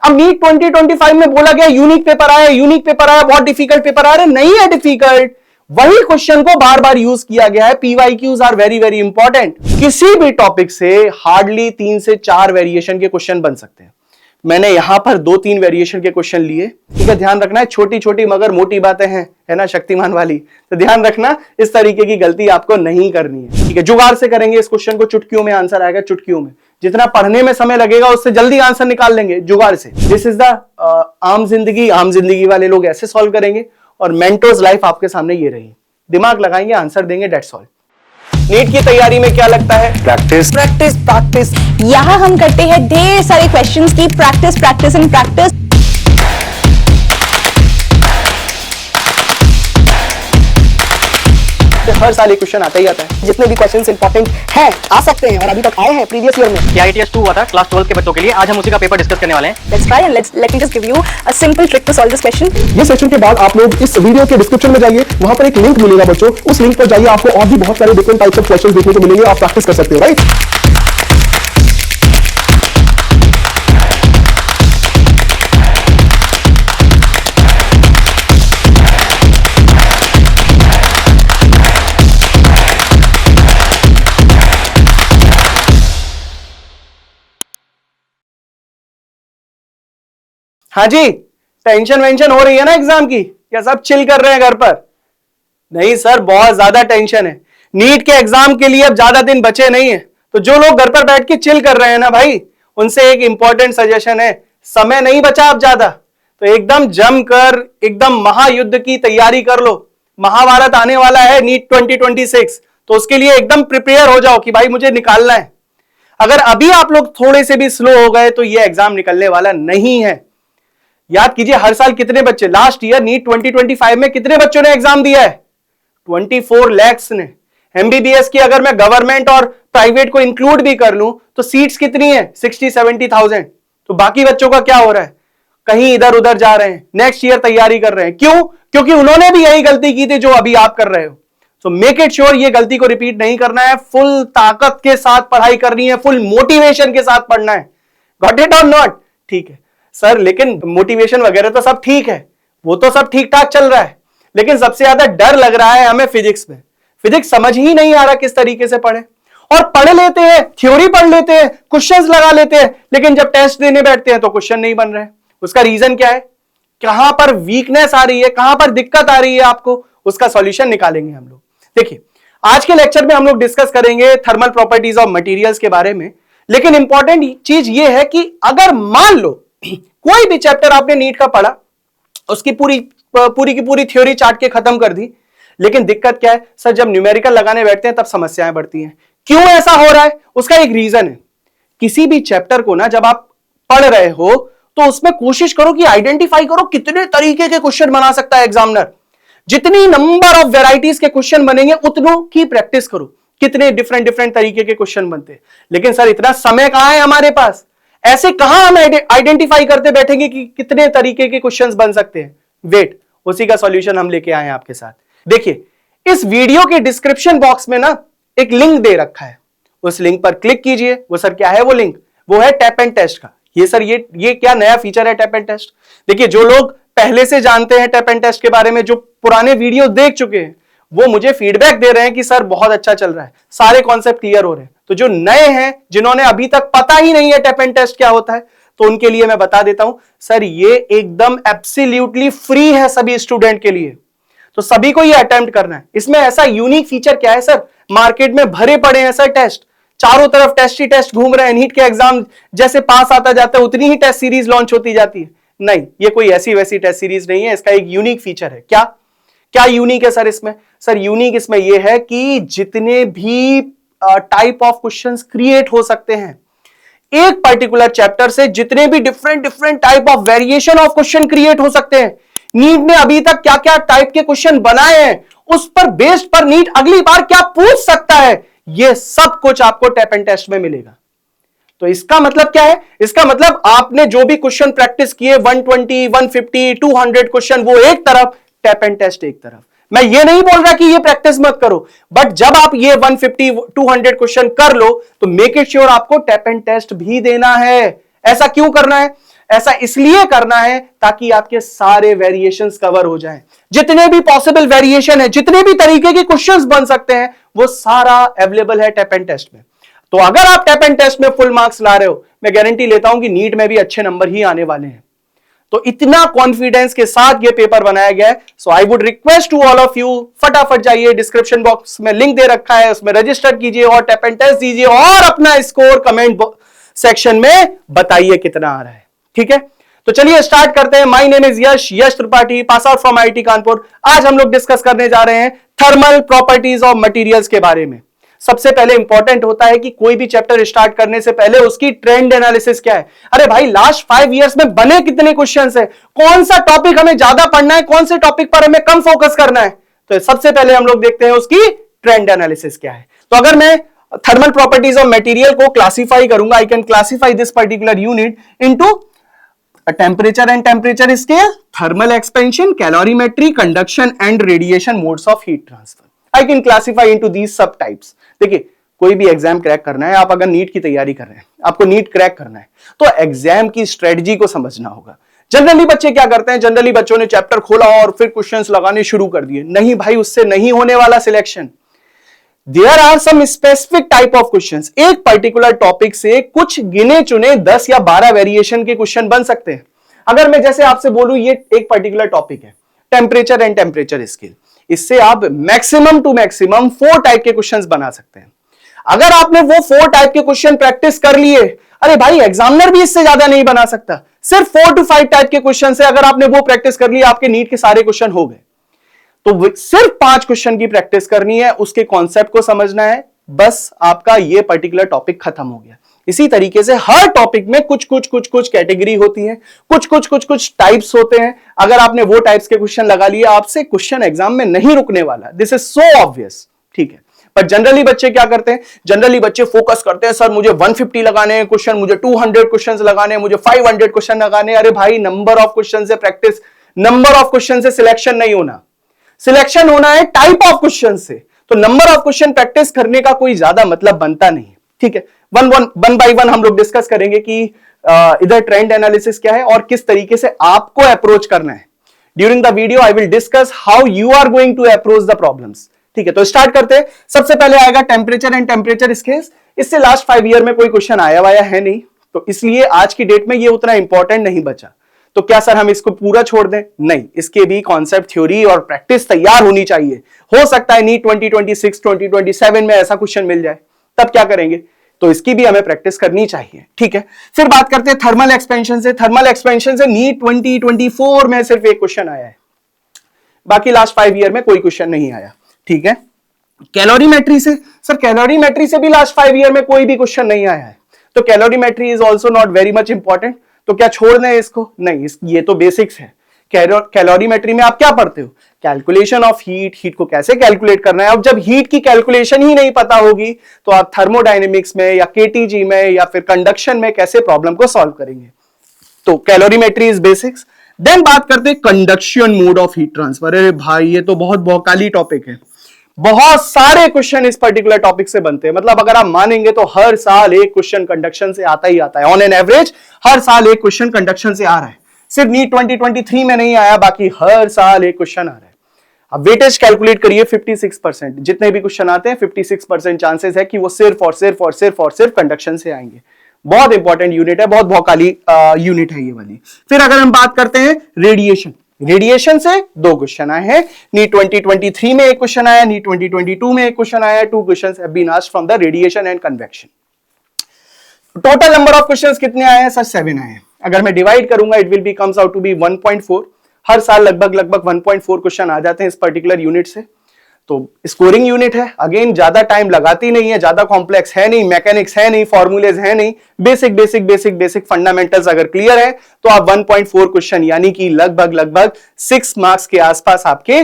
अब नीट 2025 में बोला गया यूनिक पेपर आया, यूनिक पेपर आया, बहुत डिफिकल्ट पेपर आ रहा है, नहीं है डिफिकल्ट, वही क्वेश्चन को बार बार यूज किया गया है। PYQs are very very important. किसी भी टॉपिक से हार्डली 3 से 4 वेरिएशन के क्वेश्चन बन सकते हैं। मैंने यहां पर 2-3 वेरिएशन के क्वेश्चन लिए, ठीक है। ध्यान रखना है, छोटी छोटी मगर मोटी बातें हैं, है ना, शक्तिमान वाली, तो ध्यान रखना इस तरीके की गलती आपको नहीं करनी है, ठीक है। जुगाड़ से करेंगे इस क्वेश्चन को, चुटकियों में आंसर आएगा, चुटकियों में। जितना पढ़ने में समय लगेगा उससे जल्दी आंसर निकाल लेंगे जुगाड़ से। दिस इज द आम जिंदगी वाले लोग ऐसे सॉल्व करेंगे, और मेंटोर्स लाइफ आपके सामने ये रही। दिमाग लगाएंगे, आंसर देंगे, डेट्स ऑल। नीट की तैयारी में क्या लगता है? Practice practice practice. यहाँ हम करते हैं ढेर सारे क्वेश्चंस की प्रैक्टिस प्रैक्टिस एंड प्रैक्टिस। हर साल एक क्वेश्चन आता ही आता है। जितने भी क्वेश्चंस इंपॉर्टेंट हैं आ सकते हैं और अभी तक आए हैं प्रीवियस ईयर में। IITS 2 हुआ था क्लास 12 के बच्चों के लिए, आज हम उसी का पेपर डिस्कस करने वाले हैं। Let's try and let me just give you a simple trick to solve this question. ये सेशन के बाद आप लोग इस वीडियो के डिस्क्रिप्शन में जाइए, वहां पर एक लिंक मिलेगा बच्चों, उस लिंक पर जाइए, आपको और भी बहुत सारे डिफरेंट टाइप्स ऑफ क्वेश्चंस देखने को मिलेंगे, आप प्रैक्टिस कर सकते हो, राइट। हाँ जी, टेंशन वेंशन हो रही है ना एग्जाम की, या सब चिल कर रहे हैं घर पर? नहीं सर, बहुत ज्यादा टेंशन है। नीट के एग्जाम के लिए अब ज्यादा दिन बचे नहीं है, तो जो लोग घर पर बैठ के चिल कर रहे हैं ना भाई, उनसे एक इंपॉर्टेंट सजेशन है, समय नहीं बचा अब ज्यादा, तो एकदम जमकर एकदम महायुद्ध की तैयारी कर लो। महाभारत आने वाला है नीट 2026, तो उसके लिए एकदम प्रिपेयर हो जाओ कि भाई मुझे निकालना है। अगर अभी आप लोग थोड़े से भी स्लो हो गए तो ये एग्जाम निकलने वाला नहीं है। याद कीजिए, हर साल कितने बच्चे, लास्ट ईयर नीट 2025 में कितने बच्चों ने एग्जाम दिया है? 24 लाख ने। एमबीबीएस की अगर मैं गवर्नमेंट और प्राइवेट को इंक्लूड भी कर लूं तो सीट्स कितनी है? 60-70,000। तो बाकी बच्चों का क्या हो रहा है? कहीं इधर उधर जा रहे हैं, नेक्स्ट ईयर तैयारी कर रहे हैं। क्यों? क्योंकि उन्होंने भी यही गलती की थी जो अभी आप कर रहे हो। सो मेक इट श्योर ये गलती को रिपीट नहीं करना है, फुल ताकत के साथ पढ़ाई करनी है, फुल मोटिवेशन के साथ पढ़ना है। गॉट इट और नॉट? ठीक है सर, लेकिन मोटिवेशन वगैरह तो सब ठीक है, वो तो सब ठीक ठाक चल रहा है, लेकिन सबसे ज्यादा डर लग रहा है हमें फिजिक्स में। फिजिक्स समझ ही नहीं आ रहा किस तरीके से पढ़े, और पढ़ लेते हैं, थ्योरी पढ़ लेते हैं, क्वेश्चंस लगा लेते हैं, लेकिन जब टेस्ट देने बैठते हैं तो क्वेश्चन नहीं बन रहे। उसका रीजन क्या है? कहां पर वीकनेस आ रही है, कहां पर दिक्कत आ रही है आपको, उसका सॉल्यूशन निकालेंगे हम लोग। देखिए, आज के लेक्चर में हम लोग डिस्कस करेंगे थर्मल प्रॉपर्टीज ऑफ मटेरियल्स के बारे में, लेकिन इंपॉर्टेंट चीज ये है कि अगर मान लो कोई भी चैप्टर आपने नीट का पढ़ा, उसकी पूरी की पूरी थ्योरी चाट के खत्म कर दी, लेकिन दिक्कत क्या है सर, जब न्यूमेरिकल लगाने बैठते हैं तब समस्याएं बढ़ती हैं। क्यों ऐसा हो रहा है? उसका एक रीजन है। किसी भी चैप्टर को ना जब आप पढ़ रहे हो तो उसमें कोशिश करो कि आइडेंटिफाई करो कितने तरीके के क्वेश्चन बना सकता है एग्जामिनर। जितनी नंबर ऑफ वेराइटीज के क्वेश्चन बनेंगे उतनों की प्रैक्टिस करो, कितने डिफरेंट तरीके के क्वेश्चन बनते हैं। लेकिन सर इतना समय कहां है हमारे पास? ऐसे कहां हम आइडेंटिफाई करते बैठेंगे कि कितने तरीके के क्वेश्चंस बन सकते हैं? वेट, उसी का सॉल्यूशन हम लेके आए हैं आपके साथ। देखिए, इस वीडियो के डिस्क्रिप्शन बॉक्स में ना एक लिंक दे रखा है, उस लिंक पर क्लिक कीजिए। वो सर क्या है वो लिंक? वो है टैप एंड टेस्ट का। ये सर ये क्या नया फीचर है टैप एंड टेस्ट? देखिए, जो लोग पहले से जानते हैं टैप एंड टेस्ट के बारे में, जो पुराने वीडियो देख चुके हैं, वो मुझे फीडबैक दे रहे हैं कि सर बहुत अच्छा चल रहा है, सारे कॉन्सेप्ट क्लियर हो रहे हैं। तो जो नए हैं, जिन्होंने अभी तक पता ही नहीं है टैप एंड टेस्ट क्या होता है, तो उनके लिए मैं बता देता हूं सर, ये एकदम एब्सोल्युटली फ्री है सभी स्टूडेंट के लिए, तो सभी को ये अटेम्प्ट करना है। इसमें ऐसा यूनिक फीचर क्या है सर? मार्केट में भरे पड़े हैं सर टेस्ट, चारों तरफ टेस्ट ही टेस्ट घूम रहे हैं। नीट के एग्जाम जैसे पास आता जाता है उतनी ही टेस्ट सीरीज लॉन्च होती जाती है। नहीं, ये कोई ऐसी वैसी टेस्ट सीरीज नहीं है, इसका एक यूनिक फीचर है। क्या यूनिक है सर इसमें? सर यूनिक इसमें यह है कि जितने भी टाइप ऑफ क्वेश्चंस क्रिएट हो सकते हैं एक पर्टिकुलर चैप्टर से, जितने भी different type of variation of question create हो सकते हैं, नीट ने अभी तक क्या क्या टाइप के क्वेश्चन बनाए हैं, उस पर बेस्ड पर नीट अगली बार क्या पूछ सकता है, यह सब कुछ आपको टैप एंड टेस्ट में मिलेगा। तो इसका मतलब क्या है? इसका मतलब आपने जो भी क्वेश्चन प्रैक्टिस किए 120, 150, 200 क्वेश्चन, वो एक तरफ, टैप एंड टेस्ट एक तरफ। मैं ये नहीं बोल रहा कि ये प्रैक्टिस मत करो, बट जब आप ये 150, 200 क्वेश्चन कर लो तो मेक इट श्योर आपको टैप एंड टेस्ट भी देना है। ऐसा क्यों करना है? ऐसा इसलिए करना है ताकि आपके सारे वेरिएशंस कवर हो जाएं। जितने भी पॉसिबल वेरिएशन है, जितने भी तरीके के क्वेश्चंस बन सकते हैं, वो सारा अवेलेबल है टैप एंड टेस्ट में। तो अगर आप टैप एंड टेस्ट में फुल मार्क्स ला रहे हो, मैं गारंटी लेता हूं कि नीट में भी अच्छे नंबर ही आने वाले हैं। तो इतना कॉन्फिडेंस के साथ ये पेपर बनाया गया है। So I would request to all of you, फटाफट जाइए, डिस्क्रिप्शन बॉक्स में लिंक दे रखा है, उसमें रजिस्टर कीजिए और टैप एंड टेस्ट दीजिए और अपना स्कोर कमेंट सेक्शन में बताइए कितना आ रहा है। ठीक है, तो चलिए स्टार्ट करते हैं। My name is Yash Tripathi, pass out from IIT Kanpur. आज हम लोग डिस्कस करने जा रहे हैं थर्मल प्रॉपर्टीज ऑफ मटेरियल्स के बारे में। सबसे पहले इंपॉर्टेंट होता है कि कोई भी चैप्टर स्टार्ट करने से पहले उसकी ट्रेंड एनालिसिस क्या है। अरे भाई, लास्ट 5 इयर्स में बने कितने क्वेश्चंस है, कौन सा टॉपिक हमें ज्यादा पढ़ना है, कौन से टॉपिक पर हमें कम फोकस करना है। तो सबसे पहले हम लोग देखते हैं उसकी ट्रेंड एनालिसिस क्या है। तो अगर मैं थर्मल प्रॉपर्टीज ऑफ मटेरियल को क्लासिफाई करूंगा, I can classify this particular unit into temperature and temperature scale, thermal expansion, calorimetry, conduction and radiation modes of heat transfer. I can classify into these sub types. देखिए, कोई भी exam crack करना है, आप अगर NEET की तैयारी कर रहे हैं, आपको नीट क्रैक करना है, तो एग्जाम की स्ट्रेटजी को समझना होगा। जनरली बच्चे क्या करते हैं, जनरली बच्चों ने चैप्टर खोला और फिर क्वेश्चंस लगाने शुरू कर दिए। नहीं भाई, उससे नहीं होने वाला selection. There are some specific type of questions. एक पर्टिकुलर टॉपिक से कुछ गिने चुने 10 या 12 वेरिएशन के क्वेश्चन बन सकते हैं। अगर मैं जैसे आपसे बोलूं, ये एक पर्टिकुलर टॉपिक है, टेम्परेचर एंड टेम्परेचर स्केल, इससे आप मैक्सिमम टू मैक्सिमम 4 टाइप के क्वेश्चंस बना सकते हैं। अगर आपने वो 4 टाइप के क्वेश्चन प्रैक्टिस कर लिए, अरे भाई, एग्जामिनर भी इससे ज्यादा नहीं बना सकता। सिर्फ 4 to 5 टाइप के क्वेश्चन से अगर आपने वो प्रैक्टिस कर लिया, आपके नीट के सारे क्वेश्चन हो गए। तो सिर्फ 5 क्वेश्चन की प्रैक्टिस करनी है, उसके कॉन्सेप्ट को समझना है, बस आपका ये पर्टिकुलर टॉपिक खत्म हो गया। इसी तरीके से हर टॉपिक में कुछ कैटेगरी होती है, कुछ टाइप्स होते हैं। अगर आपने वो टाइप्स के क्वेश्चन लगा लिए, आपसे क्वेश्चन एग्जाम में नहीं रुकने वाला। This is so obvious. ठीक है, पर जनरली बच्चे क्या करते हैं, जनरली बच्चे फोकस करते हैं, सर मुझे 150 लगाने हैं क्वेश्चन, मुझे 200 क्वेश्चन लगाने हैं, मुझे 500 क्वेश्चन लगाने हैं। अरे भाई, नंबर ऑफ क्वेश्चन से प्रैक्टिस, नंबर ऑफ क्वेश्चन से सिलेक्शन नहीं होना। सिलेक्शन होना है टाइप ऑफ क्वेश्चन से। तो नंबर ऑफ क्वेश्चन प्रैक्टिस करने का कोई ज्यादा मतलब बनता नहीं है। ठीक है, वन बाय वन हम लोग डिस्कस करेंगे कि इधर ट्रेंड एनालिसिस क्या है और किस तरीके से आपको अप्रोच करना है। During the video I will discuss how you are going to approach the problems. ठीक है, तो स्टार्ट करते हैं। सबसे पहले आएगा टेम्परेचर एंड टेम्परेचर स्केल्स। इससे लास्ट 5 ईयर में कोई क्वेश्चन आया वाया है नहीं, तो इसलिए आज की डेट में ये उतना इंपॉर्टेंट नहीं बचा। तो क्या सर हम इसको पूरा छोड़ दें? नहीं, इसके भी कॉन्सेप्ट, थ्योरी और प्रैक्टिस तैयार होनी चाहिए। हो सकता है नीट 2026 2027 में ऐसा क्वेश्चन मिल जाए, तब क्या करेंगे? तो इसकी भी हमें प्रैक्टिस करनी चाहिए। ठीक है, फिर बात करते हैं थर्मल एक्सपेंशन से। थर्मल एक्सपेंशन से नीट 2024 में सिर्फ एक क्वेश्चन आया है, बाकी लास्ट 5 ईयर में कोई क्वेश्चन नहीं आया। ठीक है, कैलोरीमेट्री से, सर कैलोरीमेट्री से भी लास्ट 5 ईयर में कोई भी क्वेश्चन नहीं आया है। तो calorimetry is also not very much important. तो क्या छोड़ दें इसको? नहीं, ये तो बेसिक्स है। कैलोरीमेट्री में आप क्या पढ़ते हो? कैलकुलेशन ऑफ हीट, हीट को कैसे कैलकुलेट करना है। अब जब हीट की कैलकुलेशन ही नहीं पता होगी, तो आप थर्मोडायनेमिक्स में या केटीजी में या फिर कंडक्शन में कैसे प्रॉब्लम को सॉल्व करेंगे। तो कैलोरीमेट्री इज बेसिक्स। देन बात करते हैं conduction mode of heat transfer. अरे भाई, ये तो बहुत भौकाली टॉपिक है। बहुत सारे क्वेश्चन इस पर्टिकुलर टॉपिक से बनते हैं। मतलब अगर आप मानेंगे तो हर साल एक क्वेश्चन कंडक्शन से आता ही आता है। ऑन एन एवरेज हर साल एक क्वेश्चन कंडक्शन से आ रहा है। सिर्फ नीट 2023 में नहीं आया, बाकी हर साल एक क्वेश्चन आ रहा है। अब वेटेज कैलकुलेट करिए 56%। जितने भी क्वेश्चन आते हैं 56% चांसेस है कि वो सिर्फ कंडक्शन से आएंगे। बहुत इंपॉर्टेंट यूनिट है, बहुत भौकाली यूनिट है ये वाली। फिर अगर हम बात करते हैं रेडिएशन, रेडिएशन से 2 क्वेश्चन आए हैं। नीट 2023 में एक क्वेश्चन आया, नीट 2022 में एक क्वेश्चन आया। 2 questions have been asked from the radiation and convection. Total number of questions कितने आए हैं? सर 7 आए हैं। अगर मैं डिवाइड करूंगा, it will be comes out to be 1.4। हर साल लगभग 1.4 क्वेश्चन आ जाते हैं इस पर्टिकुलर यूनिट से। तो स्कोरिंग यूनिट है, अगेन ज्यादा टाइम लगाती नहीं है, ज्यादा कॉम्प्लेक्स है नहीं, मैकेनिक्स है नहीं, फॉर्मूलेज है नहीं। बेसिक फंडामेंटल्स अगर क्लियर है तो आप 1.4 क्वेश्चन यानी कि लगभग 6 मार्क्स के आसपास आपके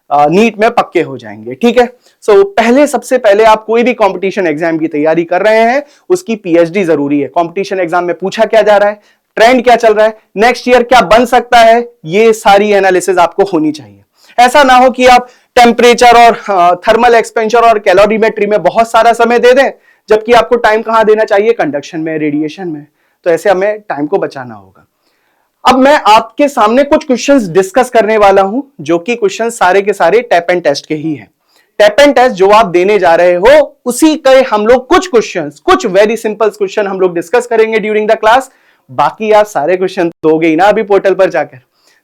नीट में पक्के हो जाएंगे। ठीक है, सो सबसे पहले आप कोई भी कंपटीशन एग्जाम की तैयारी कर रहे हैं, उसकी पीएचडी जरूरी है। कंपटीशन एग्जाम में पूछा क्या जा रहा है, ट्रेंड क्या चल रहा है, नेक्स्ट ईयर क्या बन सकता है, ये सारी एनालिसिस आपको होनी चाहिए। ऐसा ना हो कि आप टेम्परेचर और थर्मल एक्सपेंशन और कैलोरीमेट्री में बहुत सारा समय दे दें, जबकि आपको टाइम कहां देना चाहिए? कंडक्शन में, रेडिएशन में। तो ऐसे हमें टाइम को बचाना होगा। अब मैं आपके सामने कुछ क्वेश्चंस डिस्कस करने वाला हूं, जो कि क्वेश्चन सारे के सारे टैप एंड टेस्ट के ही हैं। टैप एंड टेस्ट जो आप देने जा रहे हो उसी के हम लोग कुछ क्वेश्चंस, कुछ वेरी सिंपल क्वेश्चन हम लोग डिस्कस करेंगे ड्यूरिंग द क्लास। बाकी आप सारे क्वेश्चन दोगे ही ना अभी पोर्टल पर जाकर।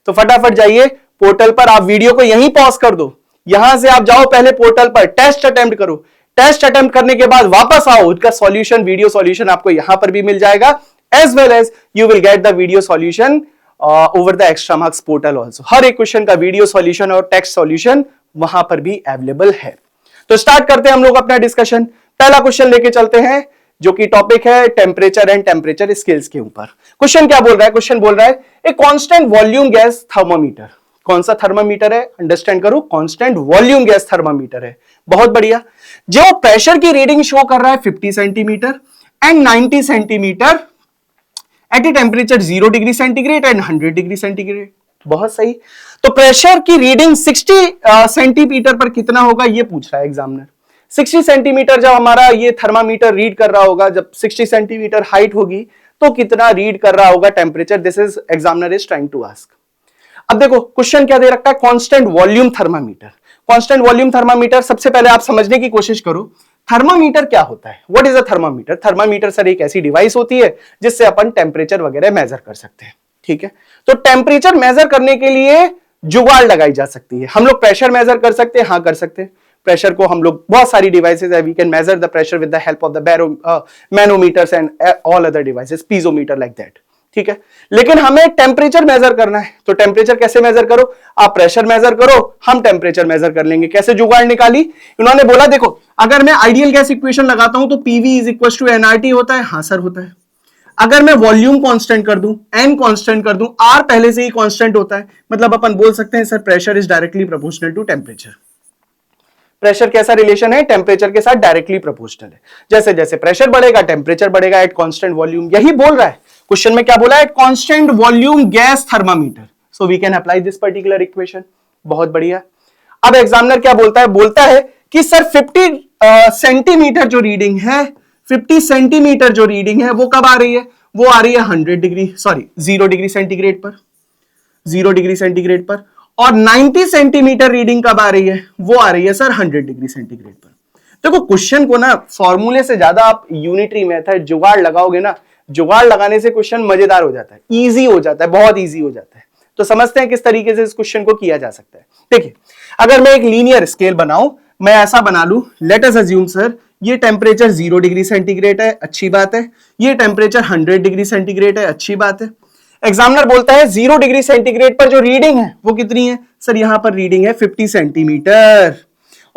तो फटाफट जाइए पोर्टल पर, आप वीडियो को यहीं पॉज कर दो, यहां से आप जाओ पहले पोर्टल पर, टेस्ट अटेम्प्ट करो। टेस्ट अटेम्प्ट करने के बाद वापस आओ, उसका सॉल्यूशन, वीडियो सॉल्यूशन आपको यहां पर भी मिल जाएगा, as well as you will get the video solution over the Extramarks portal also. हर एक क्वेश्चन का वीडियो सॉल्यूशन और टेक्स्ट सॉल्यूशन वहां पर भी अवेलेबल है। तो स्टार्ट करते हैं हम लोग अपना डिस्कशन। पहला क्वेश्चन लेके चलते हैं, जो कि टॉपिक है टेम्परेचर एंड टेम्परेचर स्केल्स के ऊपर। क्वेश्चन क्या बोल रहा है? क्वेश्चन बोल रहा है a constant volume gas thermometer. कौन सा थर्मोमीटर है? अंडरस्टैंड करो, कांस्टेंट वॉल्यूम गैस थर्मोमीटर है। बहुत बढ़िया। जो प्रेशर की रीडिंग शो कर रहा है 50 centimetre and 90 centimetre at a temperature 0 degree centigrade and 100 degree centigrade. बहुत सही। तो प्रेशर की रीडिंग 60 सेंटीमीटर पर कितना होगा ये पूछ रहा है एग्जामिनर। 60 सेंटीमीटर जब हमारा ये थर्मामीटर रीड कर रहा होगा, जब 60 सेंटीमीटर हाइट होगी तो कितना रीड कर रहा होगा temperature? This is examiner is trying to ask. अब देखो क्वेश्चन क्या दे रखा है, constant volume thermometer. Constant volume thermometer, सबसे पहले आप समझने की कोशिश करो थर्मामीटर क्या होता है। What is a thermometer? Thermometer sir एक ऐसी डिवाइस होती है जिससे अपन टेम्परेचर वगैरह मेजर कर सकते हैं, ठीक है। तो टेम्परेचर मेजर करने के लिए जुगाड़ लगाई जा सकती है। हम लोग प्रेशर मेजर कर सकते हैं, हाँ कर सकते हैं। प्रेशर को हम लोग, बहुत सारी डिवाइसेस है, we can measure the pressure with the help of the manometers and all other devices, piezometer like that, ठीक है। लेकिन हमें टेम्परेचर मेजर करना है, तो टेम्परेचर कैसे मेजर करो? आप प्रेशर मेजर करो, हम टेम्परेचर मेजर कर लेंगे। कैसे जुगाड़ निकाली? इन्होंने बोला देखो अगर मैं आइडियल गैस इक्वेशन लगाता हूं तो PV is equal to NRT होता है। हाँ सर होता है। अगर मैं वॉल्यूम कांस्टेंट कर दूं, एन कांस्टेंट कर दूं, आर पहले से ही कांस्टेंट होता है, मतलब अपन बोल सकते हैं sir pressure is directly proportional to temperature. Pressure कैसा रिलेशन है? टेम्परेचर के साथ डायरेक्टली प्रोपोर्शनल है। जैसे जैसे प्रेशर बढ़ेगा टेम्परेचर बढ़ेगा एट कांस्टेंट वॉल्यूम। यही बोल रहा है क्वेश्चन में। क्या बोला है? Constant volume gas thermometer. So we can apply this particular equation. बहुत बढ़िया। अब एग्जामिनर क्या बोलता है? बोलता है कि सर 50 सेंटीमीटर जो रीडिंग है, 50 सेंटीमीटर जो रीडिंग है वो कब आ रही है? वो आ रही है 0 डिग्री सेंटीग्रेड पर, 0 डिग्री सेंटीग्रेड पर। और 90 सेंटीमीटर रीडिंग कब आ रही है? वो आ रही है सर 100 डिग्री सेंटीग्रेड पर। देखो क्वेश्चन को ना फॉर्मूले से ज्यादा आप यूनिटरी मेथड जुगाड़ लगाओगे ना, जुगाड़ लगाने से क्वेश्चन मजेदार हो जाता है, इजी हो जाता है, बहुत इजी हो जाता है। तो समझते हैं किस तरीके से इस क्वेश्चन को किया जा सकता है। देखिए अगर मैं एक लीनियर स्केल बनाऊं, मैं ऐसा बना लूं, लेट अस अज्यूम सर ये टेम्परेचर 0 डिग्री सेंटीग्रेड है, अच्छी बात है। ये टेम्परेचर 100 डिग्री सेंटीग्रेड है, अच्छी बात है। एग्जामिनर बोलता है 0 डिग्री सेंटीग्रेड पर जो रीडिंग है वो कितनी है? सर यहां पर रीडिंग है 50 सेंटीमीटर।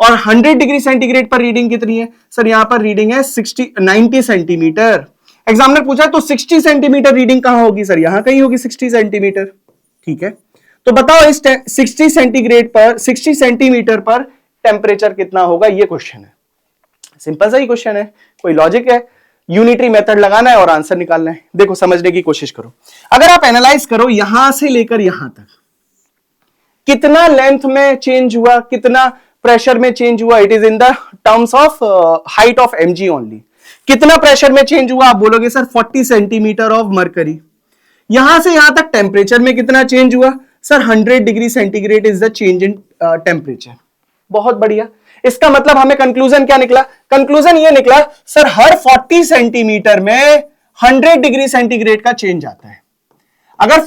और 100 डिग्री सेंटीग्रेड पर रीडिंग कितनी है? सर यहां पर रीडिंग है 90 सेंटीमीटर। एग्जामिनर पूछा तो 60 सेंटीमीटर रीडिंग कहां होगी? सर यहां कहीं होगी 60 सेंटीमीटर, ठीक है। तो बताओ इस 60 सेंटीग्रेड पर, 60 सेंटीमीटर पर टेम्परेचर कितना होगा? ये क्वेश्चन है। सिंपल सा ही क्वेश्चन है, कोई लॉजिक है, यूनिटरी मेथड लगाना है और आंसर निकालना है। देखो समझने की कोशिश करो। अगर आप एनालाइज करो यहां से लेकर यहां तक कितना लेंथ में चेंज हुआ, कितना प्रेशर में चेंज हुआ, it is in the terms of height of mg only. कितना प्रेशर में चेंज हुआ? आप बोलोगे सर 40 सेंटीमीटर ऑफ मरकरी। यहां से यहां तक टेम्परेचर में कितना चेंज हुआ? Sir 100 degree centigrade is the change in temperature. बहुत बढ़िया। इसका मतलब हमें कंक्लूजन क्या निकला? कंक्लूजन ये निकला सर हर 40 सेंटीमीटर में 100 डिग्री सेंटीग्रेड का चेंज आता है। अगर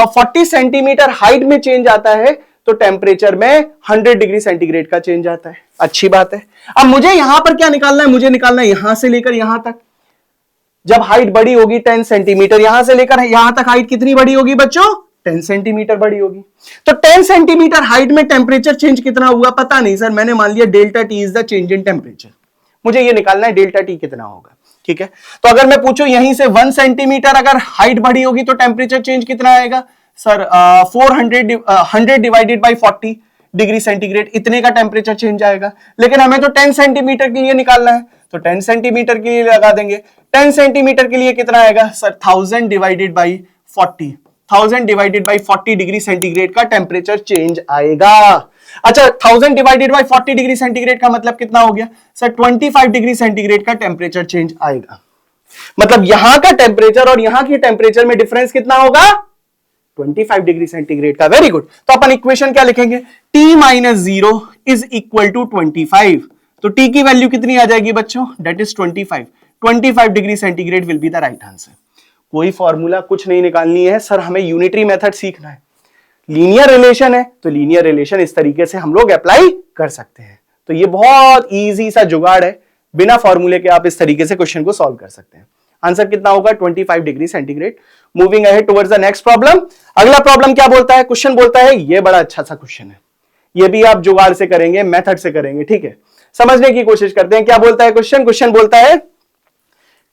40 सेंटीमीटर हाइट में चेंज आता है तो टेम्परेचर में 100 डिग्री सेंटीग्रेड का चेंज आता है, अच्छी बात है। अब मुझे यहां पर क्या निकालना है? मुझे निकालना है यहां से लेकर यहां तक। जब हाइट बड़ी होगी 10 सेंटीमीटर, यहां से लेकर यहां तक हाइट कितनी बड़ी होगी बच्चों? 10 सेंटीमीटर बड़ी होगी। तो 10 सेंटीमीटर हाइट में टेम्परेचर चेंज कितना हुआ? पता नहीं सर, मैंने मान लिया delta T is the change in temperature. मुझे ये निकालना है डेल्टा टी कितना होगा, ठीक है। तो अगर मैं पूछूं यहीं से 1 सेंटीमीटर अगर हाइट बढ़ी होगी तो टेम्परेचर चेंज कितना आएगा? Sir 100 divided by 40 degree centigrade, इतने का टेम्परेचर चेंज आएगा। लेकिन हमें तो 10 सेंटीमीटर के लिए निकालना है, तो 10 सेंटीमीटर के लिए लगा देंगे। 10 सेंटीमीटर के लिए कितना आएगा? Sir 1000 divided by 40, 1000 divided by 40 degree centigrade का टेम्परेचर चेंज आएगा। अच्छा 1000 डिवाइडेड बाई 40 डिग्री सेंटीग्रेड का मतलब कितना हो गया? सर 25 डिग्री सेंटीग्रेड का टेम्परेचर चेंज आएगा। मतलब यहां का टेम्परेचर और यहां की टेम्परेचर में डिफरेंस कितना होगा? 25 डिग्री सेंटीग्रेड का। Very good. तो अपन इक्वेशन क्या लिखेंगे? t minus 0 is equal to 25। तो t की वैल्यू कितनी आ जाएगी बच्चों? That is 25 degree centigrade will be the right answer. कोई फॉर्मूला कुछ नहीं निकालनी है सर, हमें यूनिटरी मेथड सीखना है। लीनियर रिलेशन है तो लीनियर रिलेशन इस तरीके से हम लोग अप्लाई कर सकते हैं। तो ये बहुत इजी सा जुगाड़ है, बिना फॉर्मूले के आप इस तरीके से क्वेश्चन को सॉल्व कर सकते हैं। आंसर कितना होगा? 25 degree centigrade. Moving ahead towards the next problem. अगला प्रॉब्लम क्या बोलता है? क्वेश्चन बोलता है, ये बड़ा अच्छा सा क्वेश्चन है, ये भी आप जुगाड़ से करेंगे, मेथड से करेंगे, ठीक है। समझने की कोशिश करते हैं क्या बोलता है क्वेश्चन। क्वेश्चन बोलता है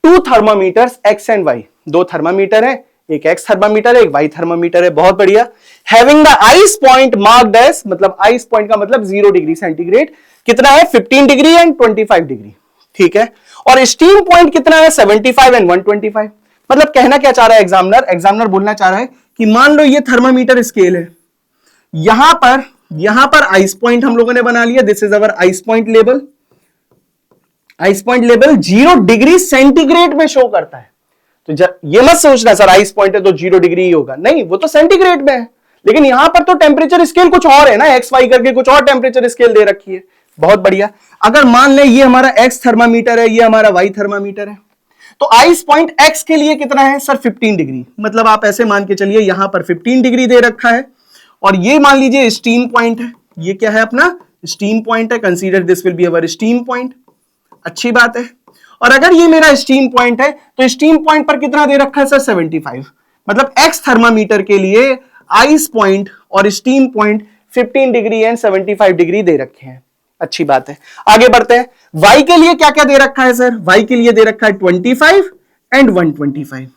2 thermometers X and Y, 2 thermometer है, एक एक्स थर्मामीटर है, एक वाई थर्मामीटर है। बहुत बढ़िया। Having the ice point marked as, मतलब आइस पॉइंट का मतलब 0 डिग्री सेंटीग्रेड, कितना है? 15 डिग्री एंड 25 डिग्री, ठीक है। और स्टीम पॉइंट कितना है? 75 एंड 125। मतलब कहना क्या चाह रहा है एग्जामिनर? एग्जामिनर बोलना चाह रहा है कि मान लो ये थर्मामीटर स्केल है, यहां पर आइस पॉइंट हम लोगों ने बना लिया, this is our ice point level. Ice point level 0 degree centigrade में शो करता है। तो ये मत सोचना सर आइस पॉइंट है तो 0 डिग्री ही होगा, नहीं, वो तो सेंटीग्रेड में है, लेकिन यहां पर तो टेम्परेचर स्केल कुछ और है ना, एक्स वाई करके कुछ और टेम्परेचर स्केल दे रखी है। बहुत बढ़िया। अगर मान ले ये हमारा एक्स थर्मामीटर है, ये हमारा वाई थर्मामीटर है, तो आइस पॉइंट एक्स के लिए कितना है सर? 15 डिग्री। मतलब आप ऐसे मान के चलिए यहां पर 15 डिग्री दे रखा है, और ये मान लीजिए स्टीम पॉइंट है, ये क्या है अपना? स्टीम पॉइंट है। Consider this will be our steam point. अच्छी बात है। और अगर ये मेरा स्टीम पॉइंट है तो स्टीम पॉइंट पर कितना दे रखा है सर? 75। मतलब एक्स थर्मामीटर के लिए आइस पॉइंट और steam point 15 degree and 75 degree दे रखे हैं। अच्छी बात है। आगे बढ़ते हैं। वाई के लिए क्या क्या दे रखा है सर? वाई के लिए दे रखा है 25 एंड 125,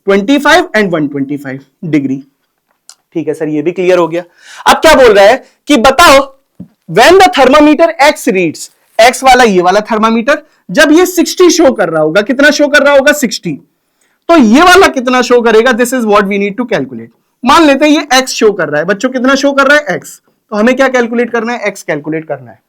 25 एंड 125 डिग्री। ठीक है सर, ये भी क्लियर हो गया। अब क्या बोल रहा है कि बताओ when the thermometer x reads, x वाला ये वाला थर्मामीटर जब ये 60 शो कर रहा होगा, कितना शो कर रहा होगा? 60। तो ये वाला कितना शो करेगा? This is what we need to calculate. मान लेते हैं ये एक्स शो कर रहा है बच्चों, कितना शो कर रहा है? एक्स। तो हमें क्या कैलकुलेट करना है? एक्स कैलकुलेट करना है।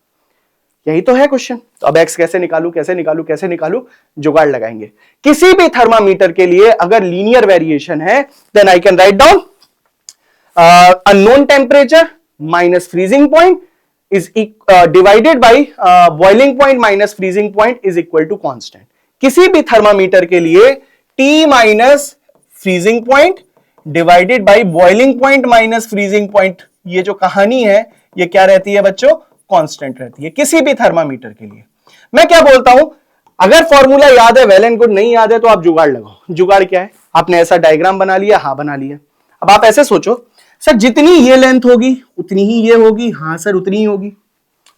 यही तो है क्वेश्चन। तो अब एक्स कैसे निकालू, कैसे निकालू, कैसे निकालू? जुगाड़ लगाएंगे। किसी भी थर्मामीटर के लिए अगर लीनियर वेरिएशन है then I can write down unknown temperature minus freezing point is divided by boiling point minus freezing point is equal to constant। किसी भी थर्मामीटर के लिए T minus freezing point divided by boiling point minus freezing point, ये जो कहानी है ये क्या रहती है बच्चों? कांस्टेंट रहती है किसी भी थर्मामीटर के लिए। मैं क्या बोलता हूं, अगर फॉर्मूला याद है वेल एंड गुड, नहीं याद है तो आप जुगाड़ लगाओ। जुगाड़ क्या है? आपने ऐसा डायग्राम बना लिया, हाँ बना लिया। अब आप ऐसे सोचो सर जितनी ये लेंथ होगी उतनी ही ये होगी, हाँ सर उतनी ही होगी।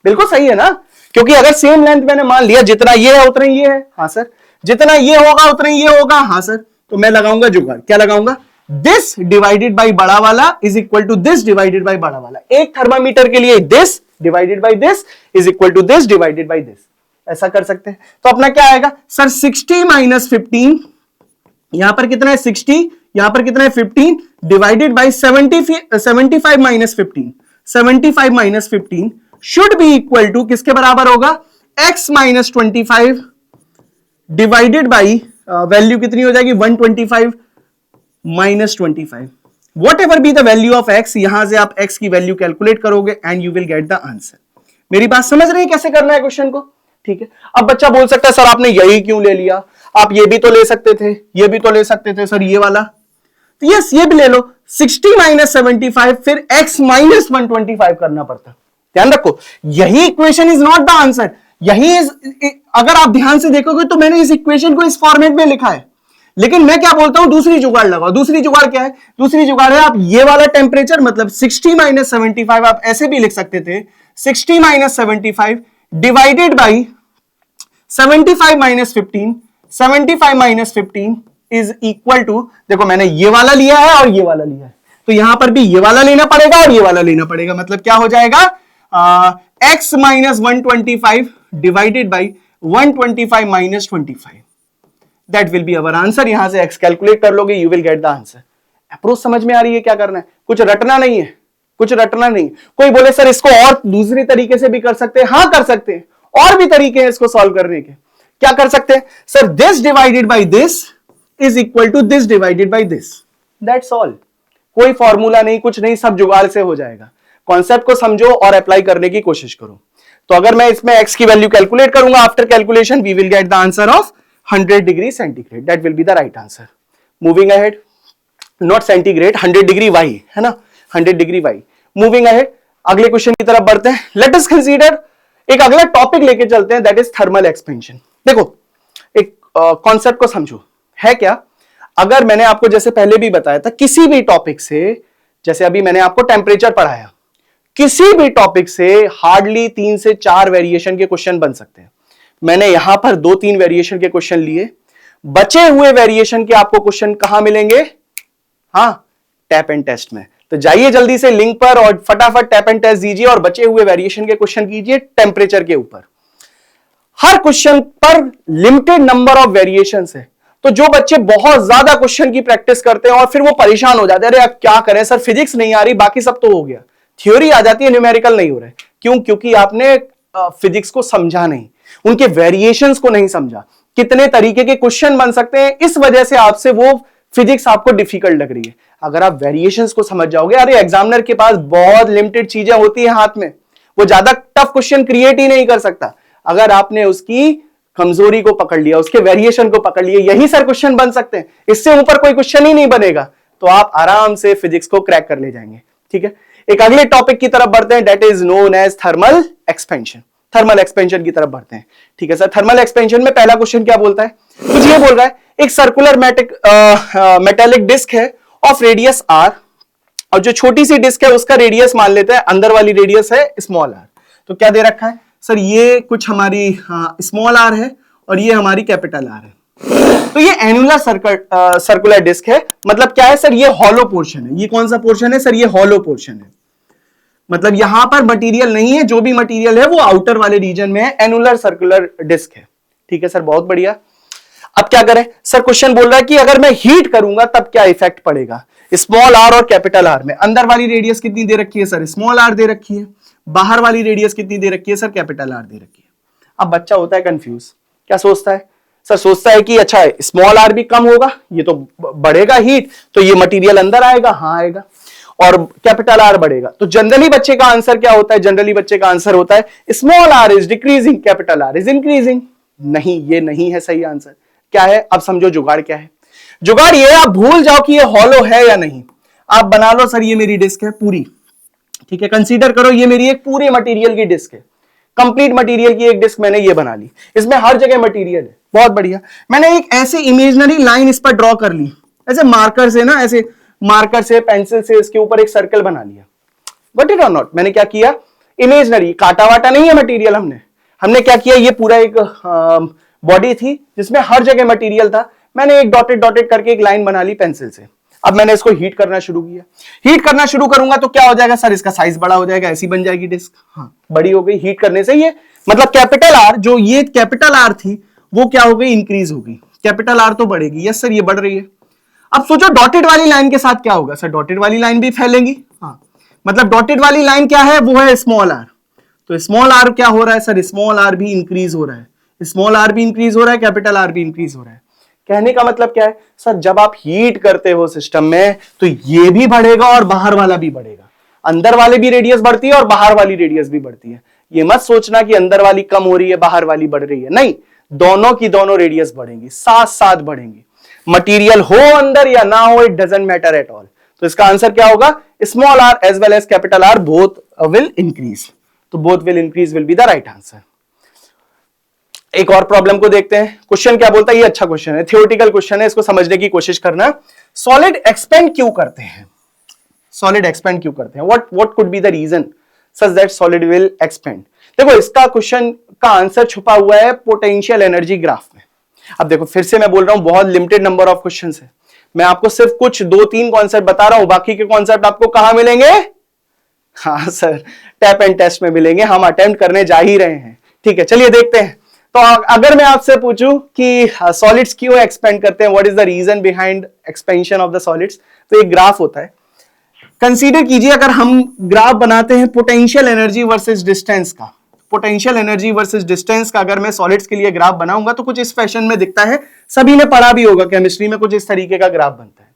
बिल्कुल सही है ना, क्योंकि अगर सेम लेंथ मैंने मान लिया जितना ये है उतना ही ये है, हाँ सर, जितना ये होगा उतना ही ये होगा, हाँ सर। तो मैं लगाऊंगा जुगाड़, क्या लगाऊंगा? दिस डिवाइडेड बाई बड़ा वाला is equal to this divided by बड़ा वाला। एक थर्मामीटर के लिए this divided by this is equal to this divided by this. ऐसा कर सकते हैं। तो अपना क्या आएगा सर? 60 माइनस 15, यहां पर कितना है? 60, यहां पर कितना है? 15 divided by 75 minus 15, 75 minus 15 should be equal to किसके बराबर होगा? x minus 25 divided by value कितनी हो जाएगी? 125 minus 25। Whatever be the value of x, यहां से आप x की वैल्यू कैलकुलेट करोगे and you will get the answer. मेरी बात समझ रहे हैं कैसे करना है क्वेश्चन को? ठीक है। अब बच्चा बोल सकता है सर आपने यही क्यों ले लिया, आप ये भी तो ले सकते थे, ये भी तो ले सकते थे सर ये वाला। तो यस ये भी ले लो। 60 माइनस 75 फिर x माइनस 125 करना पड़ता। ध्यान रखो यही equation is not the answer. यही अगर आप ध्यान से देखोगे तो मैंने इस इक्वेशन को इस फॉर्मेट में लिखा है, लेकिन मैं क्या बोलता हूं दूसरी जुगाड़ लगाओ। दूसरी जुगाड़ क्या है? दूसरी जुगाड़ है आप ये वाला टेम्परेचर मतलब 60 माइनस 75 आप ऐसे भी लिख सकते थे, 60 minus 75 divided by 75 minus 15, 75 minus 15 is equal to, देखो मैंने ये वाला लिया है और ये वाला लिया है, तो यहां पर भी ये वाला लेना पड़ेगा और ये वाला लेना पड़ेगा। मतलब क्या हो जाएगा? x minus 125 divided by 125 minus 25, that will be our answer. यहां से x कैलकुलेट कर लोगे, you will get the answer. Approach समझ में आ रही है क्या करना है? कुछ रटना नहीं है, कुछ रटना नहीं। कोई बोले सर इसको और दूसरी तरीके से भी कर सकते हैं, हाँ कर सकते हैं, और भी तरीके हैं इसको सॉल्व करने के। क्या कर सकते हैं sir? This divided by this is equal to this divided by this, that's all. कोई फॉर्मूला नहीं, कुछ नहीं, सब जुगाड़ से हो जाएगा। कॉन्सेप्ट को समझो और अप्लाई करने की कोशिश करो। तो अगर मैं इसमें x की वैल्यू कैलकुलेट करूंगा, after calculation we will get the answer of 100 degree centigrade, that will be the right answer. Moving ahead, not centigrade, 100 degree y है ना, 100 डिग्री y। मूविंग अहेड, अगले क्वेश्चन की तरफ बढ़ते हैं। लेट अस कंसीडर, एक अगला टॉपिक लेके चलते हैं, दैट इज थर्मल एक्सपेंशन। देखो एक कॉन्सेप्ट को समझो, है क्या, अगर मैंने आपको जैसे पहले भी बताया था, किसी भी टॉपिक से, जैसे अभी मैंने आपको टेम्परेचर पढ़ाया, किसी भी टॉपिक से हार्डली 3 से 4 वेरिएशन के क्वेश्चन बन सकते हैं। मैंने यहां पर 2-3 वेरिएशन के क्वेश्चन लिए, बचे हुए वेरिएशन के आपको क्वेश्चन कहां मिलेंगे, हाँ, टैप एंड टेस्ट में। तो जाइए जल्दी से लिंक पर और फटाफट टैप एंड टेस्ट दीजिए और बचे हुए वेरिएशन के क्वेश्चन कीजिए टेम्परेचर के ऊपर। हर क्वेश्चन पर लिमिटेड नंबर ऑफ वेरिएशंस है, तो जो बच्चे बहुत ज्यादा क्वेश्चन की प्रैक्टिस करते हैं और फिर वो परेशान हो जाते हैं, अरे अब क्या करें सर, फिजिक्स नहीं आ रही, बाकी सब तो हो गया, थ्योरी आ जाती है, न्यूमेरिकल नहीं हो रहा है। क्यों? क्योंकि आपने फिजिक्स को समझा नहीं, उनके वेरिएशंस को नहीं समझा, कितने तरीके के क्वेश्चन बन सकते हैं, इस वजह से आपसे वो फिजिक्स आपको डिफिकल्ट लग रही है। अगर आप वेरिएशंस को समझ जाओगे, अरे एग्जामिनर के पास बहुत लिमिटेड चीजें होती हैं हाथ में, वो ज्यादा टफ क्वेश्चन क्रिएट ही नहीं कर सकता। अगर आपने उसकी कमजोरी को पकड़ लिया, उसके वेरिएशन को पकड़ लिया, यही सर क्वेश्चन बन सकते हैं, इससे ऊपर कोई क्वेश्चन ही नहीं बनेगा, तो आप आराम से फिजिक्स को क्रैक कर ले जाएंगे। ठीक है, एक अगले टॉपिक की तरफ बढ़ते हैं, that is known as thermal expansion. Thermal expansion की तरफ बढ़ते हैं। ठीक है सर, थर्मल एक्सपेंशन में पहला क्वेश्चन क्या बोलता है, कुछ ये बोल रहा है, एक सर्कुलर मेटेलिक डिस्क है ऑफ रेडियस r, और जो छोटी सी डिस्क है उसका रेडियस मान लेते हैं, अंदर वाली रेडियस है स्मॉल r। तो क्या दे रखा है सर, ये कुछ हमारी स्मॉल r है और ये हमारी कैपिटल R है। तो ये एनुलर सर्कुलर डिस्क है, मतलब क्या है सर, ये हॉलो पोर्शन है। ये कौन सा पोर्शन है सर, ये हॉलो पोर्शन है, मतलब यहां पर मटेरियल नहीं है, जो भी मटेरियल है वो आउटर वाले रीजन में है, एनुलर सर्कुलर डिस्क है। ठीक है सर, बहुत बढ़िया। अब क्या करें सर, क्वेश्चन बोल रहा है कि अगर मैं हीट करूंगा तब क्या इफेक्ट पड़ेगा स्मॉल r और कैपिटल R में। अंदर वाली रेडियस कितनी दे रखी है सर, स्मॉल r दे रखी है, बाहर वाली रेडियस कितनी दे रखी है सर, कैपिटल R दे रखी है। अब बच्चा होता है कंफ्यूज, क्या सोचता है सर, सोचता है कि अच्छा स्मॉल r भी कम होगा, ये तो बढ़ेगा हीट, तो ये मटेरियल अंदर आएगा, हाँ आएगा, और कैपिटल R बढ़ेगा। तो जनरली बच्चे का आंसर क्या होता है, जनरली बच्चे का आंसर होता है small r is decreasing, capital R is increasing. नहीं, ये नहीं है सही आंसर। क्या है, अब समझो जुगाड़ क्या है। जुगाड़ ये, आप भूल जाओ कि ये हॉलो है या नहीं, आप बना लो सर ये मेरी डिस्क है पूरी, ठीक है, कंसीडर करो ये मेरी एक पूरे मटेरियल की डिस्क है, कंप्लीट मटेरियल की एक डिस्क मैंने ये बना ली, इसमें हर जगह मटेरियल है, बहुत बढ़िया। मैंने एक ऐसे इमेजिनरी लाइन इस पर ड्रॉ कर ली, ऐसे मार्कर से ना, ऐसे मार्कर से, पेंसिल से इसके ऊपर एक सर्कल बना लिया। गॉट इट और नॉट? मैंने क्या किया, इमेजिनरी, काटा वाटा नहीं है मटेरियल, हमने क्या किया, ये पूरा एक बॉडी थी जिसमें हर जगह मटेरियल था, मैंने एक डॉटेड डॉटेड करके एक लाइन बना ली पेंसिल से। अब मैंने इसको हीट करना शुरू किया, हीट करना शुरू करूंगा तो क्या हो जाएगा सर, इसका साइज बड़ा हो जाएगा, ऐसी बन जाएगी डिस्क, हाँ बड़ी हो गई हीट करने से। ये मतलब कैपिटल R, जो ये कैपिटल R थी वो क्या हो गई, इंक्रीज हो गई, कैपिटल R तो बढ़ेगी, यस सर ये बढ़ रही है। अब सोचो डॉटेड वाली लाइन के साथ क्या होगा सर, डॉटेड वाली लाइन भी फैलेंगी, हाँ मतलब डॉटेड वाली लाइन क्या है, वो है स्मॉल r, तो स्मॉल r क्या हो रहा है सर, स्मॉल r भी इंक्रीज हो रहा है, स्मॉल r भी इंक्रीज हो रहा है, कैपिटल R भी इंक्रीज हो रहा है। कहने का मतलब क्या है सर, जब आप हीट करते हो सिस्टम में तो ये भी बढ़ेगा और बाहर वाला भी बढ़ेगा, अंदर वाले भी रेडियस बढ़ती है और बाहर वाली रेडियस भी बढ़ती है। ये मत सोचना कि अंदर वाली कम हो रही है बाहर वाली बढ़ रही है, नहीं, दोनों की दोनों रेडियस बढ़ेंगी, साथ साथ बढ़ेंगी, मटीरियल हो अंदर या ना हो, it doesn't matter at all. तो इसका आंसर क्या होगा, small r as well as capital R both will increase, तो both will increase will be the right answer. एक और प्रॉब्लम को देखते हैं, क्वेश्चन क्या बोलता है, ये अच्छा क्वेश्चन है, थियोरेटिकल क्वेश्चन है, इसको समझने की कोशिश करना। सॉलिड एक्सपेंड क्यों करते हैं, सॉलिड एक्सपेंड क्यों करते हैं, what could be the reason such that solid will expand. देखो इसका क्वेश्चन का आंसर छुपा हुआ है पोटेंशियल एनर्जी ग्राफ में। अब देखो फिर से मैं बोल रहा हूं, बहुत लिमिटेड नंबर ऑफ क्वेश्चंस है, मैं आपको सिर्फ कुछ 2-3 कॉन्सेप्ट बता रहा हूं, बाकी के कॉन्सेप्ट आपको कहां मिलेंगे, हाँ सर टैप एंड टेस्ट में मिलेंगे, हम अटेम्प्ट करने जा ही रहे हैं। ठीक है, चलिए देखते हैं। तो अगर मैं आपसे पूछूं कि सॉलिड्स क्यों एक्सपेंड करते हैं, what is the reason behind expansion of the solids, तो एक ग्राफ होता है, कंसीडर कीजिए अगर हम ग्राफ बनाते हैं पोटेंशियल एनर्जी वर्सेस डिस्टेंस का, पोटेंशियल एनर्जी वर्सेस डिस्टेंस का अगर मैं सॉलिड्स के लिए ग्राफ बनाऊंगा तो कुछ इस फैशन में दिखता है, सभी ने पढ़ा भी होगा केमिस्ट्री में, कुछ इस तरीके का ग्राफ बनता है।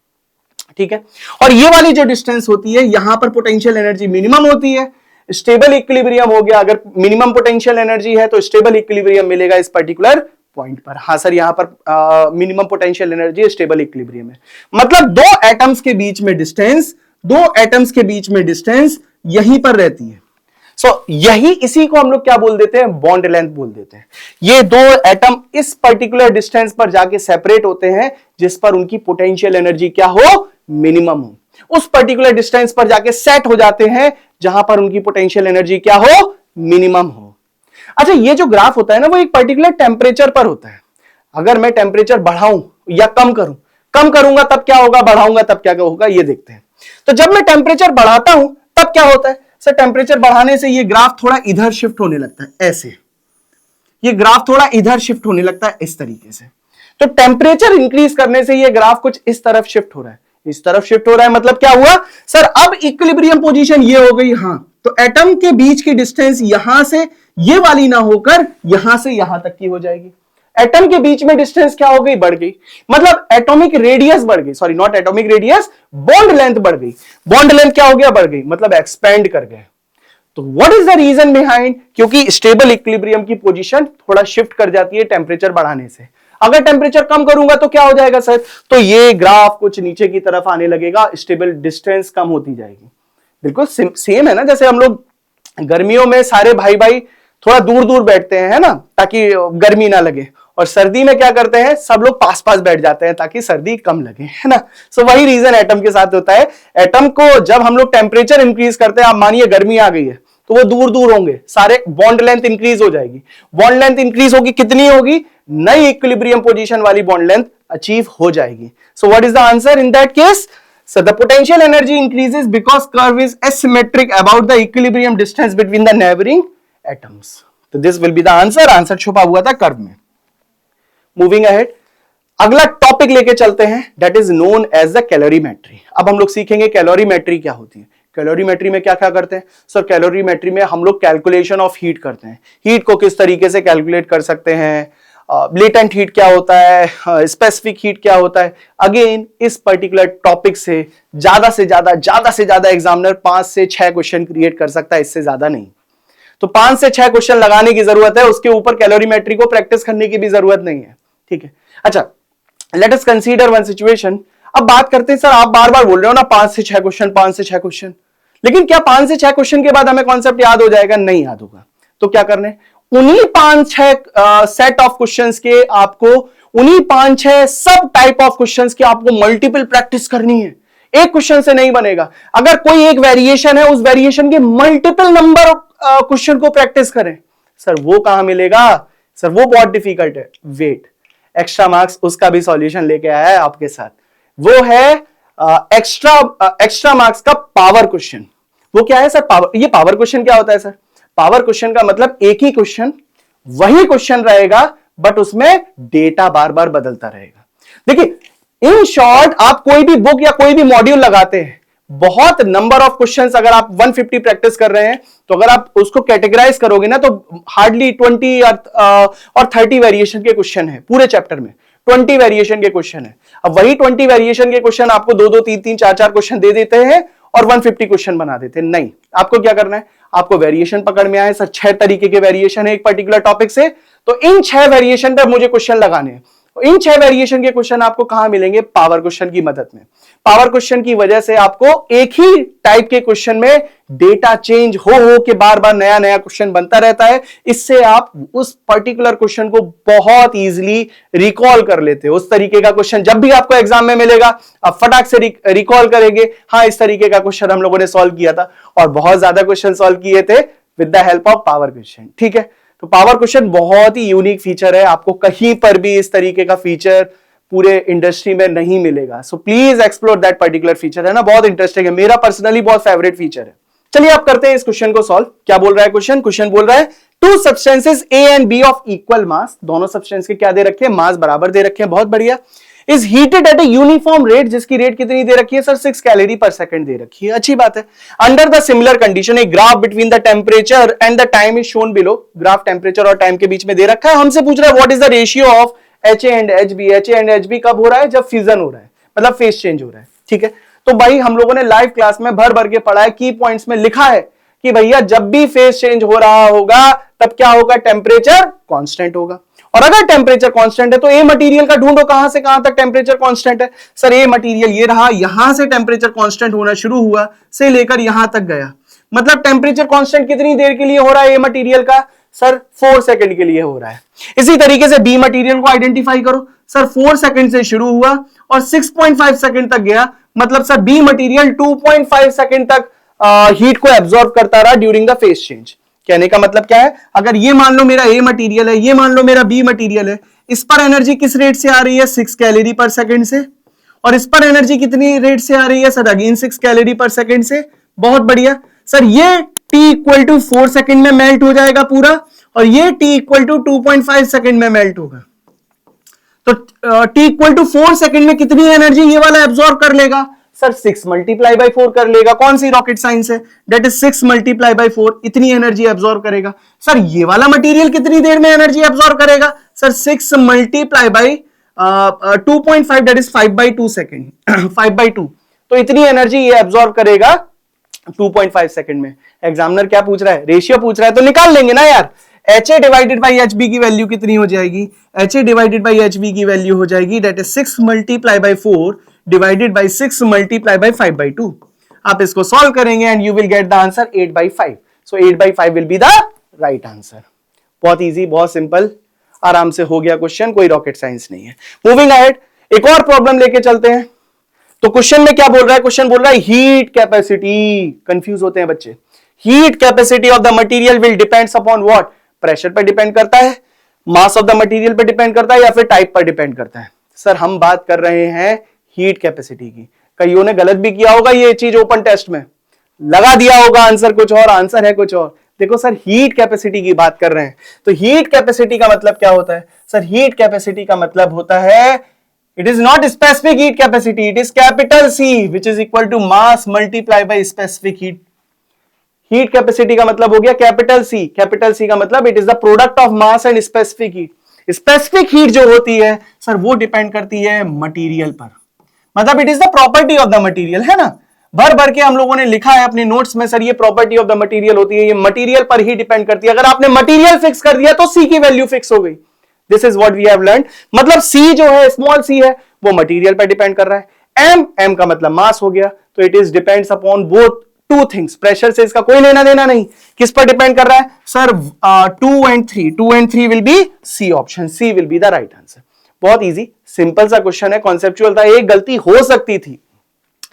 ठीक है। और ये वाली जो डिस्टेंस होती है, यहां पर पोटेंशियल एनर्जी मिनिमम होती है, स्टेबल इक्विलिब्रियम हो गया। अगर मिनिमम पोटेंशियल एनर्जी है तो स्टेबल इक्विलिब्रियम मिलेगा इस पर्टिकुलर पॉइंट पर। हाँ सर, यहां पर minimum potential energy stable equilibrium है, मतलब दो एटम्स के बीच में डिस्टेंस, दो एटम्स के बीच में डिस्टेंस यहीं पर रहती है। यही, इसी को हम लोग क्या बोल देते हैं, बॉन्ड लेंथ बोल देते हैं। ये दो एटम इस पर्टिकुलर डिस्टेंस पर जाके सेपरेट होते हैं जिस पर उनकी पोटेंशियल एनर्जी क्या हो, मिनिमम हो। उस पर्टिकुलर डिस्टेंस पर जाके सेट हो जाते हैं जहां पर उनकी पोटेंशियल एनर्जी क्या हो, मिनिमम हो। अच्छा, ये जो ग्राफ होता है ना, वो एक पर्टिकुलर टेम्परेचर पर होता है। अगर मैं टेम्परेचर बढ़ाऊं या कम करूं, कम करूंगा तब क्या होगा, बढ़ाऊंगा तब क्या होगा, ये देखते हैं। तो जब मैं टेम्परेचर बढ़ाता हूं तब क्या होता है सर, टेम्परेचर बढ़ाने से ये ग्राफ थोड़ा इधर शिफ्ट होने लगता है, ऐसे ये ग्राफ थोड़ा इधर शिफ्ट होने लगता है इस तरीके से। तो टेम्परेचर इंक्रीज करने से ये ग्राफ कुछ इस तरफ शिफ्ट हो रहा है, इस तरफ शिफ्ट हो रहा है। मतलब क्या हुआ सर, अब इक्विलिब्रियम पोजीशन ये हो गई। हाँ, तो एटम के बीच की डिस्टेंस यहां से ये वाली ना होकर यहां से यहां तक की हो जाएगी। एटम के बीच में डिस्टेंस क्या हो गई, बढ़ गई, मतलब एटॉमिक रेडियस बढ़ गई, sorry not atomic radius, bond length बढ़ गई। बॉन्ड लेंथ क्या हो गया, बढ़ गई, मतलब एक्सपेंड कर गए। तो what is the reason behind, क्योंकि स्टेबल इक्विलिब्रियम की पोजीशन थोड़ा शिफ्ट कर जाती है टेम्परेचर बढ़ाने से। अगर टेम्परेचर कम करूंगा तो क्या हो जाएगा सर, तो ये ग्राफ कुछ नीचे की तरफ आने लगेगा, स्टेबल डिस्टेंस कम होती जाएगी। बिल्कुल सेम है ना, जैसे हम लोग गर्मियों में सारे भाई भाई थोड़ा दूर दूर बैठते हैं, है ना, ताकि गर्मी ना लगे, और सर्दी में क्या करते हैं, सब लोग पास पास बैठ जाते हैं ताकि सर्दी कम लगे, है ना। सो वही रीजन एटम के साथ होता है। एटम को जब हम लोग टेम्परेचर इंक्रीज करते हैं, आप मानिए गर्मी आ गई है, तो वो दूर दूर होंगे सारे, बॉन्ड लेंथ इंक्रीज हो जाएगी। बॉन्ड लेंथ इंक्रीज होगी, कितनी होगी, नई इक्विलिब्रियम पोजीशन वाली बॉन्ड लेंथ अचीव हो जाएगी। So what is the answer in that case, so the potential energy increases because curve is asymmetric about the equilibrium distance between the neighboring atoms. तो this will be the answer, answer छुपा हुआ था curve में। Moving ahead, अगला topic लेके चलते हैं, that is known as the calorimetry। अब हम लोग सीखेंगे कैलोरीमेट्री क्या होती है। कैलोरीमेट्री में क्या क्या करते हैं सर, कैलोरीमेट्री में हम लोग कैलकुलेशन ऑफ हीट करते हैं। हीट को किस तरीके से कैलकुलेट कर सकते हैं, लेटेंट हीट क्या होता है, स्पेसिफिक हीट क्या होता है। अगेन इस पर्टिकुलर टॉपिक से ज्यादा एग्जामिनर 5 से 6 क्वेश्चन क्रिएट कर सकता है, इससे ज्यादा नहीं। तो 5 से 6 क्वेश्चन लगाने की जरूरत है, उसके ऊपर कैलोरीमेट्री को प्रैक्टिस करने की भी जरूरत नहीं है, ठीक है। अच्छा, late us consider one situation. अब बात करते हैं सर, आप बार बार बोल रहे हो ना 5 से 6 क्वेश्चन, 5 से 6 क्वेश्चन, लेकिन क्या 5 से 6 क्वेश्चन के बाद हमें कॉन्सेप्ट याद हो जाएगा, नहीं याद होगा। तो क्या करने, उन्हीं 5-6 सेट ऑफ क्वेश्चंस के आपको, उन्हीं 5-6 सब टाइप ऑफ क्वेश्चंस की आपको मल्टीपल प्रैक्टिस करनी है। एक क्वेश्चन से नहीं बनेगा। अगर कोई एक वेरिएशन है, उस वेरिएशन के मल्टीपल नंबर क्वेश्चन को प्रैक्टिस करें। सर वो कहां मिलेगा, सर वो बहुत डिफिकल्ट है। वेट, एक्स्ट्रा मार्क्स उसका भी सॉल्यूशन लेके आया है आपके साथ, वो है एक्स्ट्रा मार्क्स का पावर क्वेश्चन। वो क्या है सर, पावर। ये पावर क्वेश्चन क्या होता है सर, पावर क्वेश्चन का मतलब एक ही क्वेश्चन, वही क्वेश्चन रहेगा, बट उसमें डेटा बार बार बदलता रहेगा। देखिए, इन शॉर्ट आप कोई भी बुक या कोई भी मॉड्यूल लगाते हैं, बहुत नंबर ऑफ क्वेश्चंस, अगर आप 150 प्रैक्टिस कर रहे हैं, तो अगर आप उसको कैटेगराइज करोगे ना, तो हार्डली 20 और 30 वेरिएशन के क्वेश्चन है पूरे चैप्टर में। 20 वेरिएशन के क्वेश्चन है। अब वही 20 वेरिएशन के क्वेश्चन आपको 2-2, 3-3, 4-4 क्वेश्चन दे देते हैं और 150 क्वेश्चन बना देते हैं। नहीं, आपको क्या करना है, आपको वेरिएशन पकड़ में आए, सर 6 तरीके के वेरिएशन है एक पर्टिकुलर टॉपिक से, तो इन 6 वेरिएशन पर मुझे क्वेश्चन लगाने हैं। इन 6 वेरिएशन के क्वेश्चन आपको कहां मिलेंगे, पावर क्वेश्चन की मदद में। पावर क्वेश्चन की वजह से आपको एक ही टाइप के क्वेश्चन में डेटा चेंज हो के बार बार नया नया क्वेश्चन बनता रहता है। इससे आप उस पर्टिकुलर क्वेश्चन को बहुत इजीली रिकॉल कर लेते हो। उस तरीके का क्वेश्चन जब भी आपको एग्जाम में मिलेगा, आप फटाक से रिकॉल करेंगे, हाँ इस तरीके का क्वेश्चन हम लोगों ने सॉल्व किया था, और बहुत ज्यादा क्वेश्चन सॉल्व किए थे with the help of power question. ठीक है, तो पावर क्वेश्चन बहुत ही यूनिक फीचर है, आपको कहीं पर भी इस तरीके का फीचर पूरे इंडस्ट्री में नहीं मिलेगा। So please explore that particular feature, है ना, बहुत इंटरेस्टिंग है, मेरा पर्सनली बहुत फेवरेट फीचर है। चलिए आप करते हैं इस क्वेश्चन को सॉल्व। क्या बोल रहा है क्वेश्चन बोल रहा है 2 substances A and B of equal मास, दोनों सब्सटेंस के क्या दे रखे हैं, मास बराबर दे रखे हैं, बहुत बढ़िया। Is heated at a uniform rate, जिसकी रेट कितनी दे रखी है सर, 6 कैलोरी पर सेकंड दे रखी है, अच्छी बात है। Under the similar condition a graph between the temperature and the time is shown below, graph temperature और टाइम के बीच में दे रखा है। हमसे पूछ रहा है what is the ratio of HA and HB। HA and HB कब हो रहा है, जब फ्यूजन हो रहा है, मतलब फेज चेंज हो रहा है। ठीक है, तो भाई हम लोगों ने लाइव क्लास में भर भर के पढ़ा है, की पॉइंट्स में लिखा है कि भैया जब भी फेज चेंज हो रहा होगा तब क्या होगा, टेम्परेचर कांस्टेंट होगा। और अगर टेम्परेचर कांस्टेंट है तो ए मटेरियल का ढूंढो कहां से कहां तक टेम्परेचर कांस्टेंट है। सर ए मटेरियल ये रहा, यहां से टेम्परेचर कांस्टेंट होना शुरू हुआ से लेकर यहां तक गया, मतलब टेम्परेचर कांस्टेंट कितनी देर के लिए हो रहा है ए मटेरियल का, सर 4 सेकंड के लिए हो रहा है। इसी तरीके से बी मटेरियल को आइडेंटिफाई करो, सर 4 सेकंड से शुरू हुआ और 6.5 सेकंड तक गया, मतलब सर बी मटेरियल 2.5 सेकंड तक हीट को एब्जॉर्ब करता रहा ड्यूरिंग द फेज चेंज। कहने का मतलब क्या है, अगर ये मान लो मेरा ए मटेरियल है, ये मान लो मेरा बी मटेरियल है, इस पर एनर्जी किस रेट से आ रही है, 6 कैलोरी पर सेकंड से, और इस पर एनर्जी कितनी रेट से आ रही है, सर अगेन 6 कैलोरी पर सेकंड से। बहुत बढ़िया सर, ये t इक्वल टू 4 सेकंड में मेल्ट हो जाएगा पूरा, और ये t इक्वल टू 2.5 सेकंड में मेल्ट होगा। तो t इक्वल टू 4 सेकंड में कितनी एनर्जी ये वाला एब्जॉर्ब कर लेगा, सर 6 मल्टीप्लाई बाई 4 कर लेगा। कौन सी रॉकेट साइंस है, डेट इज 6 मल्टीप्लाई बाई 4, इतनी एनर्जी एब्जॉर्ब करेगा। सर ये वाला मटेरियल कितनी देर में एनर्जी एब्जॉर्ब करेगा, sir 6 multiply by 2.5, that is 5/2 second 5/2, तो इतनी एनर्जी ये एब्जॉर्ब करेगा 2.5 सेकंड में। एग्जामिनर क्या पूछ रहा है, रेशियो पूछ रहा है, तो निकाल लेंगे ना यार। HA डिवाइडेड बाई HB की वैल्यू कितनी हो जाएगी, HA डिवाइडेड बाई HB की वैल्यू हो जाएगी that is 6 multiply by 4 divided by 6 multiply by 5/2। आप इसको सॉल्व करेंगे and you will get the answer 8/5। So 8/5 will be the right answer. बहुत इजी, बहुत सिंपल, आराम से हो गया क्वेश्चन, कोई रॉकेट साइंस नहीं है। मूविंग अहेड, एक और प्रॉब्लम लेके चलते हैं। तो क्वेश्चन में क्या बोल रहा है, क्वेश्चन बोल रहा है हीट कैपेसिटी। कंफ्यूज होते हैं बच्चे। Heat capacity of the material will depends upon what, pressure पर डिपेंड करता है, मास ऑफ द मटेरियल पर डिपेंड करता है, या फिर टाइप पर डिपेंड करता है। सर हम बात कर रहे हैं हीट कैपेसिटी की। कईयों ने गलत भी किया होगा ये चीज ओपन टेस्ट में, लगा दिया होगा आंसर कुछ और, आंसर है कुछ और। देखो सर हीट कैपेसिटी की बात कर रहे हैं, तो हीट कैपेसिटी का मतलब क्या होता है, सर हीट कैपेसिटी का मतलब होता है it is not specific heat capacity, it is capital C which is equal to mass multiply by specific heat. Heat capacity का मतलब हो गया कैपिटल सी। कैपिटल सी का मतलब it is the product of mass and specific heat. Specific heat जो होती है sir वो डिपेंड करती है मटेरियल पर, मतलब it is the property of the material, है ना। भर भर के हम लोगों ने लिखा है अपने नोट्स में, सर ये प्रॉपर्टी ऑफ द मटेरियल होती है, ये मटेरियल पर ही डिपेंड करती है। अगर आपने मटेरियल फिक्स कर दिया तो सी की वैल्यू फिक्स हो गई। This is what we have learned. मतलब सी जो है, स्मॉल सी है, वो मटेरियल पर डिपेंड कर रहा है। एम का मतलब मास हो गया, तो it is depends upon both two things. Pressure से इसका कोई लेना देना नहीं। किस पर डिपेंड कर रहा है sir, 2 and 3, 2 and 3 will be C option, C will be the right answer. बहुत इजी, सिंपल सा क्वेश्चन है, कॉन्सेप्चुअल था, एक गलती हो सकती थी,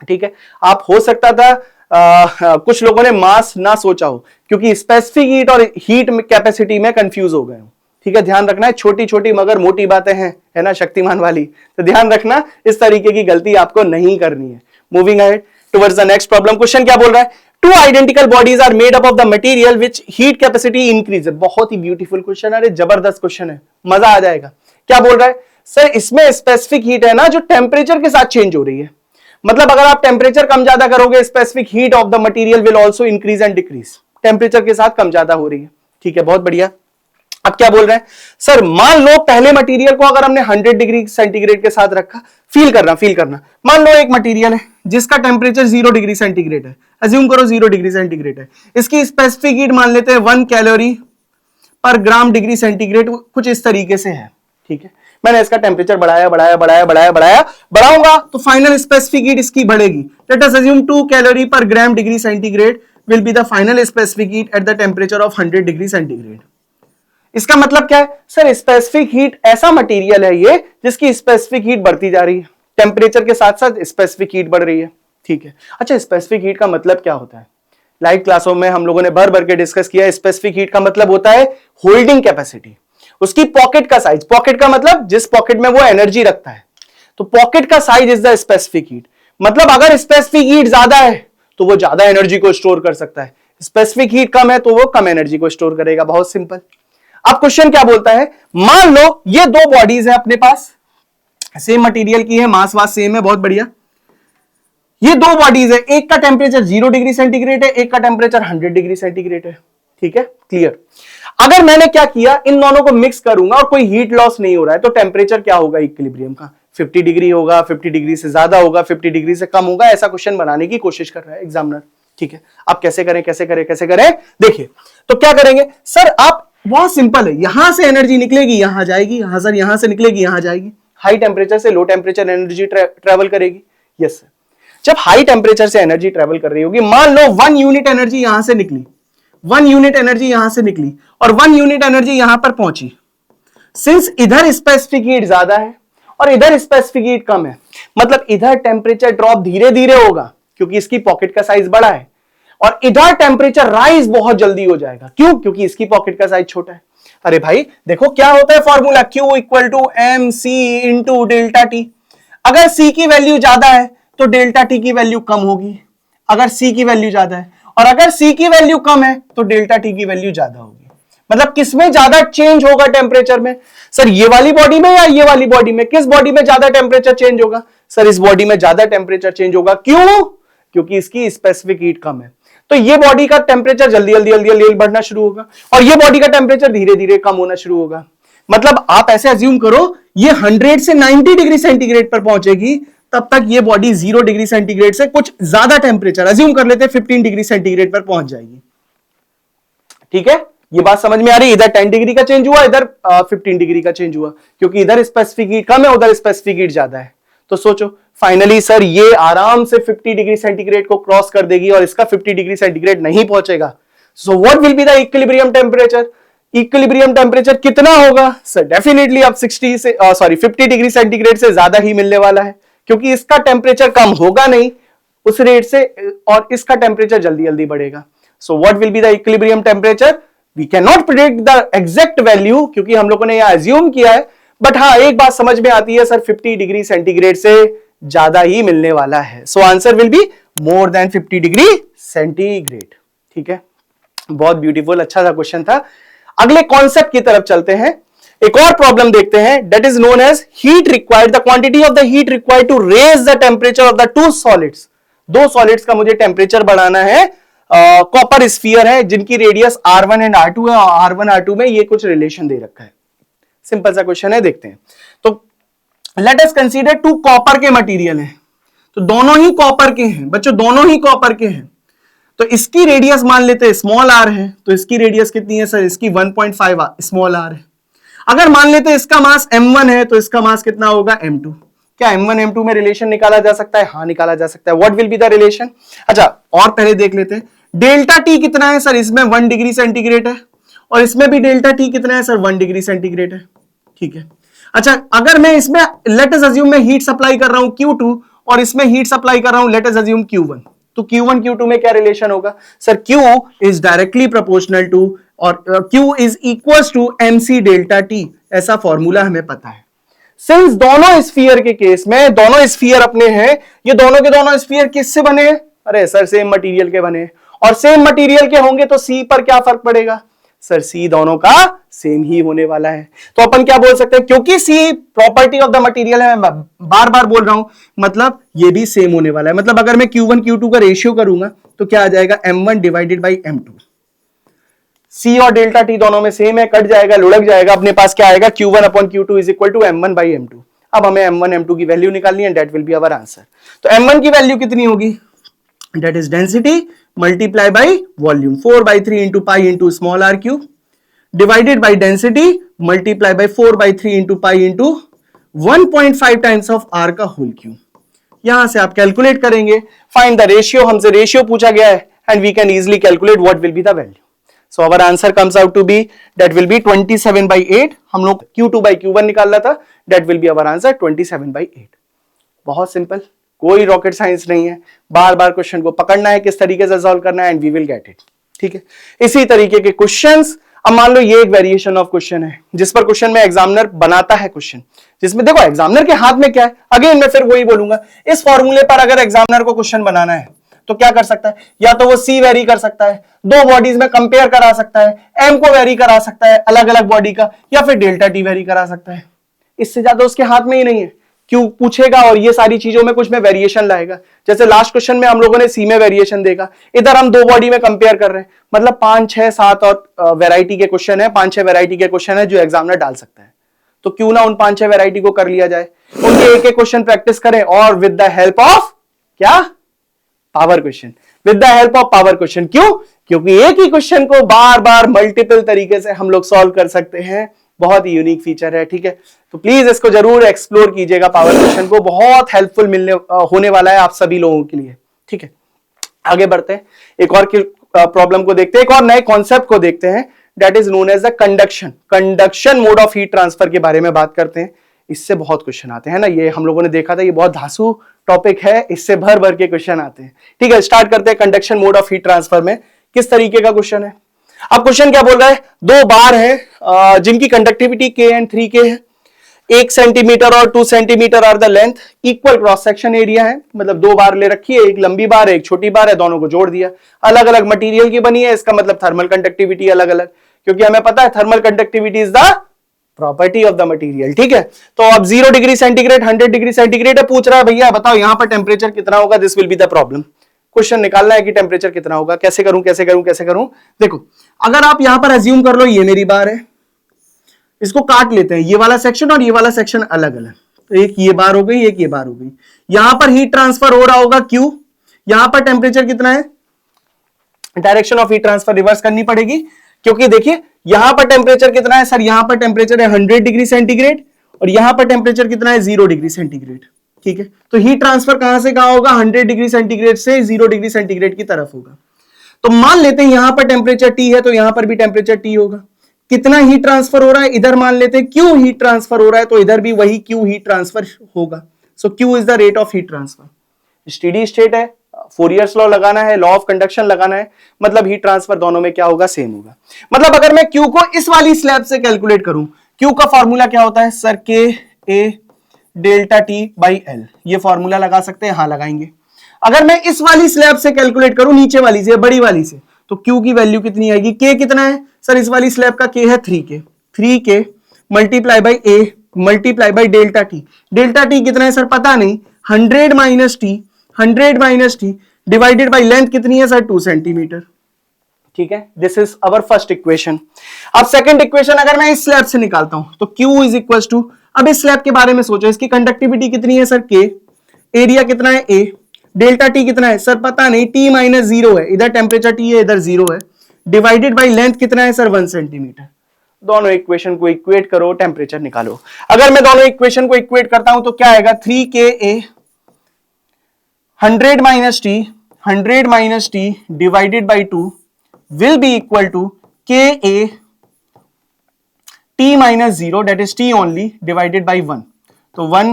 ठीक है। आप हो सकता था कुछ लोगों ने मास ना सोचा हो, क्योंकि स्पेसिफिक हीट और हीट कैपेसिटी में कंफ्यूज हो गए हो, ठीक है। ध्यान रखना है, छोटी छोटी मगर मोटी बातें हैं, है ना, शक्तिमान वाली, तो ध्यान रखना, इस तरीके की गलती आपको नहीं करनी है। Moving ahead towards the next problem. Question क्या बोल रहा है, two identical bodies are made up of the material which heat capacity increase. बहुत ही ब्यूटीफुल क्वेश्चन, अरे जबरदस्त क्वेश्चन है, मजा आ जाएगा। क्या बोल रहा है सर, इसमें स्पेसिफिक हीट है ना जो टेम्परेचर के साथ चेंज हो रही है, मतलब अगर आप टेम्परेचर कम ज्यादा करोगे specific heat of the material will also increase and decrease. Temperature के साथ कम ज्यादा हो रही है, ठीक है, बहुत बढ़िया। अब क्या बोल रहे हैं सर, मान लो पहले मटेरियल को अगर हमने 100 डिग्री सेंटीग्रेड के साथ रखा, फील करना, मान लो एक मटेरियल है जिसका टेम्परेचर 0 डिग्री सेंटीग्रेड है, अज्यूम करो 0 डिग्री सेंटीग्रेड है, इसकी स्पेसिफिक हीट मान लेते हैं 1 कैलोरी पर ग्राम डिग्री सेंटीग्रेड, कुछ इस तरीके से है, ठीक है। मैंने इसका टेम्परेचर बढ़ाऊंगा तो फाइनल स्पेसिफिक हीट इसकी बढ़ेगी। लेट अस अज्यूम 2 कैलोरी पर gram degree centigrade will be the final specific heat at the temperature of 100 degree centigrade. इसका मतलब क्या है सर, स्पेसिफिक हीट ऐसा मटेरियल है ये जिसकी स्पेसिफिक हीट बढ़ती जा रही है, टेम्परेचर के साथ साथ स्पेसिफिक हीट बढ़ रही है, ठीक है। अच्छा, स्पेसिफिक हीट का मतलब क्या होता है, लाइव क्लासों में हम लोगों ने भर भर के डिस्कस किया। स्पेसिफिक हीट का मतलब होता है होल्डिंग कैपेसिटी, उसकी पॉकेट का साइज। पॉकेट का मतलब जिस पॉकेट में वो एनर्जी रखता है, तो पॉकेट का size is the specific heat. मतलब अगर स्पेसिफिक हीट ज्यादा है तो वो ज्यादा एनर्जी को स्टोर कर सकता है, स्पेसिफिक हीट कम है तो वो कम एनर्जी को स्टोर करेगा। बहुत सिंपल। अब क्वेश्चन क्या बोलता है, मान लो ये दो बॉडीज है अपने पास, सेम मटेरियल की है, मास वास सेम है, बहुत बढ़िया। ये दो बॉडीज है, एक का टेम्परेचर 0 डिग्री सेंटीग्रेड है, एक का टेम्परेचर 100 डिग्री सेंटीग्रेड है, ठीक है, क्लियर। अगर मैंने क्या किया, इन दोनों को मिक्स करूंगा और कोई हीट लॉस नहीं हो रहा है, तो टेम्परेचर क्या होगा इक्विलिब्रियम का, 50 डिग्री होगा, 50 डिग्री से ज्यादा होगा, 50 डिग्री से कम होगा, ऐसा क्वेश्चन बनाने की कोशिश कर रहा है एग्जामिनर। ठीक है, आप कैसे करें कैसे करें कैसे करें, देखिए तो क्या करेंगे सर, आप बहुत सिंपल है, यहां से एनर्जी निकलेगी यहां जाएगी, यहां सर यहां से निकलेगी यहां जाएगी, हाई टेम्परेचर से लो टेम्परेचर एनर्जी ट्रेवल करेगी। यस सर, जब हाई टेम्परेचर से एनर्जी ट्रेवल कर रही होगी, मान लो 1 यूनिट एनर्जी यहां से निकली, 1 यूनिट एनर्जी यहां से निकली और 1 यूनिट एनर्जी यहां पर पहुंची। सिंस इधर स्पेसिफिक हीट ज्यादा है और इधर स्पेसिफिक हीट कम है, मतलब इधर टेम्परेचर ड्रॉप धीरे धीरे होगा क्योंकि इसकी पॉकेट का साइज बड़ा है, और इधर टेम्परेचर राइज बहुत जल्दी हो जाएगा। क्यों? क्योंकि इसकी पॉकेट का साइज छोटा है। अरे भाई देखो क्या होता है formula, Q equal to M C into delta T. अगर C की वैल्यू ज्यादा है तो डेल्टा टी की वैल्यू कम होगी, अगर C की वैल्यू ज्यादा है, और अगर C की वैल्यू कम है तो डेल्टा टी की वैल्यू ज्यादा होगी। मतलब किसमें ज्यादा चेंज होगा टेम्परेचर में? सर ये वाली बॉडी में या ये वाली बॉडी में? किस बॉडी में ज्यादा टेम्परेचर चेंज होगा? सर इस बॉडी में ज्यादा टेम्परेचर चेंज होगा। क्यों? क्योंकि इसकी स्पेसिफिक हीट कम है, तो ये बॉडी का टेम्परेचर जल्दी जल्दी जल्दी जल्दी बढ़ना शुरू होगा और ये बॉडी का टेम्परेचर धीरे धीरे कम होना शुरू होगा। मतलब आप ऐसे अज्यूम करो ये 100 से 90 डिग्री सेंटीग्रेड पर पहुंचेगी, तब तक ये बॉडी 0 डिग्री सेंटीग्रेड से कुछ ज्यादा टेम्परेचर, अज्यूम कर लेते हैं 15 डिग्री सेंटीग्रेड पर पहुंच जाएगी। ठीक है, ये बात समझ में आ रही है? इधर 10 डिग्री का चेंज हुआ, इधर 15 डिग्री का चेंज हुआ, क्योंकि इधर स्पेसिफिक हीट कम है, उधर स्पेसिफिक हीट ज्यादा है। तो सोचो फाइनली सर ये आराम से 50 डिग्री सेंटीग्रेड को क्रॉस कर देगी और इसका 50 डिग्री सेंटीग्रेड नहीं पहुंचेगा। सो what will be the equilibrium temperature? Equilibrium temperature कितना होगा सर? डेफिनेटली अब 50 डिग्री सेंटीग्रेड से ज्यादा ही मिलने वाला है, क्योंकि इसका टेम्परेचर कम होगा नहीं उस रेट से और इसका टेम्परेचर जल्दी जल्दी बढ़ेगा। So what will be the equilibrium temperature? We can not predict the exact value क्योंकि हम लोगों ने यहां अज्यूम किया है, बट हाँ एक बात समझ में आती है सर 50 डिग्री सेंटीग्रेड से ज्यादा ही मिलने वाला है। सो answer will be more than 50 degree centigrade. ठीक है, बहुत ब्यूटीफुल, अच्छा सा क्वेश्चन था। अगले कॉन्सेप्ट की तरफ चलते हैं, एक और प्रॉब्लम देखते हैं, that is known as heat required, the quantity of the heat required to raise the temperature of the two solids. दो सॉलिड्स का मुझे टेम्परेचर बढ़ाना है, कॉपर स्फीयर है जिनकी रेडियस R1 एंड R2 है और R1 R2 में ये कुछ रिलेशन दे रखा है। सिंपल सा क्वेश्चन है, देखते हैं। तो let us consider two copper के मटेरियल हैं, तो दोनों ही कॉपर के हैं बच्चों, दोनों ही कॉपर के हैं। तो इसकी रेडियस मान लेते हैं स्मॉल r है, तो इसकी रेडियस कितनी है सर? इसकी 1.5 स्मॉल r है। अगर मान लेते हैं इसका मास m1 है तो इसका मास कितना होगा? m2। क्या m1 m2 में रिलेशन निकाला जा सकता है? हाँ निकाला जा सकता है। What will be the relation? अच्छा और पहले देख लेते हैं डेल्टा टी कितना है सर? इसमें 1 डिग्री सेंटीग्रेड है और इसमें भी डेल्टा टी कितना है सर? 1 डिग्री सेंटीग्रेड है। ठीक है, अच्छा अगर मैं इसमें लेट अस अज्यूम मैं हीट सप्लाई कर रहा हूं Q2 और इसमें हीट सप्लाई कर रहा हूं लेट अस अज्यूम Q1, तो Q1 Q2 में क्या रिलेशन होगा sir? Q is directly proportional to और Q is equals to MC delta T, ऐसा फॉर्मूला हमें पता है। सिंस दोनों स्फीयर के केस में दोनों स्फीयर अपने हैं, ये दोनों के दोनों स्फीयर किससे बने? अरे सर सेम मटेरियल के बने, और सेम मटेरियल के होंगे तो C पर क्या फर्क पड़ेगा सर? C दोनों का सेम ही होने वाला है। तो अपन क्या बोल सकते हैं, क्योंकि C property of the material है, मैं बार बार बोल रहा हूं, मतलब ये भी सेम होने वाला है। मतलब अगर मैं Q1 Q2 का रेशियो करूंगा तो क्या आ जाएगा? M1 divided by M2। C और डेल्टा T दोनों में सेम है, कट जाएगा, लुढ़क जाएगा, अपने पास क्या आएगा? Q1 upon Q2 is equal to M1 by M2। अब हमें M1 M2 की वैल्यू निकालनी है, that will be our answer. तो M1 की वैल्यू कितनी होगी? That is density multiply by volume, 4/3 into pi into small r cube divided by density multiply by 4/3 into pi into 1.5 times of r का whole cube. यहां से आप calculate करेंगे, find the ratio, हमसे ratio पूछा गया है and we can easily calculate what will be the value. So our answer comes out to be that will be 27/8। हम लोग Q2 बाई Q1 निकालना था, that will be our answer 27/8। बहुत simple, कोई रॉकेट साइंस नहीं है, बार बार question को पकड़ना है, किस तरीके से सॉल्व करना है and we will get it. ठीक है, इसी तरीके के क्वेश्चंस, अब मान लो ये एक वेरिएशन ऑफ क्वेश्चन है जिस पर क्वेश्चन में एग्जामिनर बनाता है क्वेश्चन, जिसमें देखो एग्जामिनर के हाथ में क्या है। अगेन मैं फिर वही बोलूंगा, इस फॉर्मूले पर अगर एग्जामिनर को क्वेश्चन बनाना है तो क्या कर सकता है? या तो वो C वेरी कर सकता है, दो बॉडीज में कंपेयर करा सकता है, M को वेरी करा सकता है अलग अलग बॉडी का, या फिर डेल्टा T वेरी करा सकता है। इससे ज्यादा उसके हाथ में ही नहीं है। क्यों पूछेगा और ये सारी चीजों में कुछ में वेरिएशन लाएगा। जैसे लास्ट क्वेश्चन में हम लोगों ने C में वेरिएशन देखा, इधर हम दो बॉडी में कंपेयर कर रहे हैं, मतलब 5, 6, 7 और वैरायटी के क्वेश्चन है, 5, 6 वैरायटी के क्वेश्चन है जो एग्जामिनर डाल सकता है। तो क्यों ना उन 5, 6 वैरायटी को कर लिया जाए। उनके एक एक क्वेश्चन प्रैक्टिस करें और विद द हेल्प ऑफ क्या, power question, with the help of power question. क्यों? क्योंकि एक ही क्वेश्चन को बार बार मल्टीपल तरीके से हम लोग सॉल्व कर सकते हैं, बहुत ही यूनिक फीचर है। ठीक है, तो प्लीज इसको जरूर एक्सप्लोर कीजिएगा, पावर क्वेश्चन को, बहुत हेल्पफुल होने वाला है आप सभी लोगों के लिए। ठीक है, आगे बढ़ते हैं, एक और प्रॉब्लम को देखते हैं, एक और नए कॉन्सेप्ट को देखते हैं, that is known as the conduction mode of heat transfer के बारे में बात करते हैं। इससे बहुत क्वेश्चन आते हैं ना, ये हम लोगों ने देखा था, ये बहुत धांसू टॉपिक है, इससे भर भर के क्वेश्चन आते हैं। ठीक है, स्टार्ट करते हैं conduction mode of heat transfer में किस तरीके का क्वेश्चन है। अब क्वेश्चन क्या बोल रहा है, दो बार है जिनकी कंडक्टिविटी K एंड 3K है, 1 सेंटीमीटर और 2 centimetre are the length, equal cross section area है, मतलब दो बार ले रखी है, एक लंबी बार है एक छोटी बार है, दोनों को जोड़ दिया, अलग अलग मटेरियल की बनी है, इसका मतलब थर्मल कंडक्टिविटी अलग अलग, क्योंकि हमें पता है thermal conductivity is the property of the material. ठीक है, तो अब 0 डिग्री सेंटीग्रेड 100 डिग्री सेंटीग्रेड है, पूछ रहा है भैया बताओ यहां पर टेम्परेचर कितना होगा, this will be the problem. Question निकालना है कि टेम्परेचर कितना होगा, कैसे करूं कैसे करूं कैसे करूं। देखो, अगर आप यहां पर अज्यूम कर लो ये मेरी बार है, इसको काट लेते हैं, ये वाला सेक्शन और ये वाला सेक्शन अलग अलग, तो एक ये बार हो गई एक ये बार हो गई, यहां पर हीट ट्रांसफर हो रहा होगा Q, यहां पर टेम्परेचर कितना है, direction of heat transfer reverse करनी पड़ेगी, क्योंकि देखिए यहां पर टेम्परेचर कितना है सर, यहां पर टेम्परेचर है 100 डिग्री सेंटीग्रेड और यहां पर टेम्परेचर कितना है 0 डिग्री सेंटीग्रेड। ठीक है, तो हीट ट्रांसफर कहां से कहां होगा, 100 डिग्री सेंटीग्रेड से 0 डिग्री सेंटीग्रेड की तरफ होगा। तो मान लेते हैं यहां पर टेम्परेचर T है, तो यहां पर भी टेम्परेचर T होगा। कितना हीट ट्रांसफर हो रहा है, इधर मान लेते हैं Q हीट ट्रांसफर हो रहा है, तो इधर भी वही Q हीट ट्रांसफर होगा। सो Q is the rate of heat transfer. Steady state है, फोरियर्स लॉ लगाना है, लॉ ऑफ कंडक्शन लगाना है, मतलब हीट ट्रांसफर दोनों में क्या होगा, सेम होगा। मतलब अगर मैं Q को इस वाली स्लैब से कैलकुलेट करूं, Q का फॉर्मूला क्या होता है sir, K A delta T by L, ये फॉर्मूला लगा सकते हैं, हाँ लगाएंगे। अगर मैं इस वाली स्लैब से कैलकुलेट करूं, नीचे वाली से, बड़ी वाली से, तो Q की वैल्यू कितनी आएगी, K कितना है सर, इस वाली स्लैब का K है 3K multiply by A multiply by delta T, delta T कितना है सर पता नहीं, 100 minus T divided by length कितनी है सर 2 सेंटीमीटर। ठीक है, this is our first equation. अब सेकंड इक्वेशन अगर मैं इस स्लैब से निकालता हूं तो Q इज इक्वल टू, अब इस स्लैब के बारे में सोचो, इसकी कंडक्टिविटी कितनी है सर K, एरिया कितना है A, डेल्टा T कितना है सर पता नहीं, T माइनस 0 है, इधर टेम्परेचर T है इधर 0 है, डिवाइडेड बाई लेंथ कितना है सर 1 सेंटीमीटर। दोनों इक्वेशन को इक्वेट करो, टेम्परेचर निकालो। अगर मैं दोनों इक्वेशन को इक्वेट करता हूं तो क्या आएगा, 3KA 100 minus T divided by 2 will be equal to KA T minus 0 that is T only divided by 1. तो 1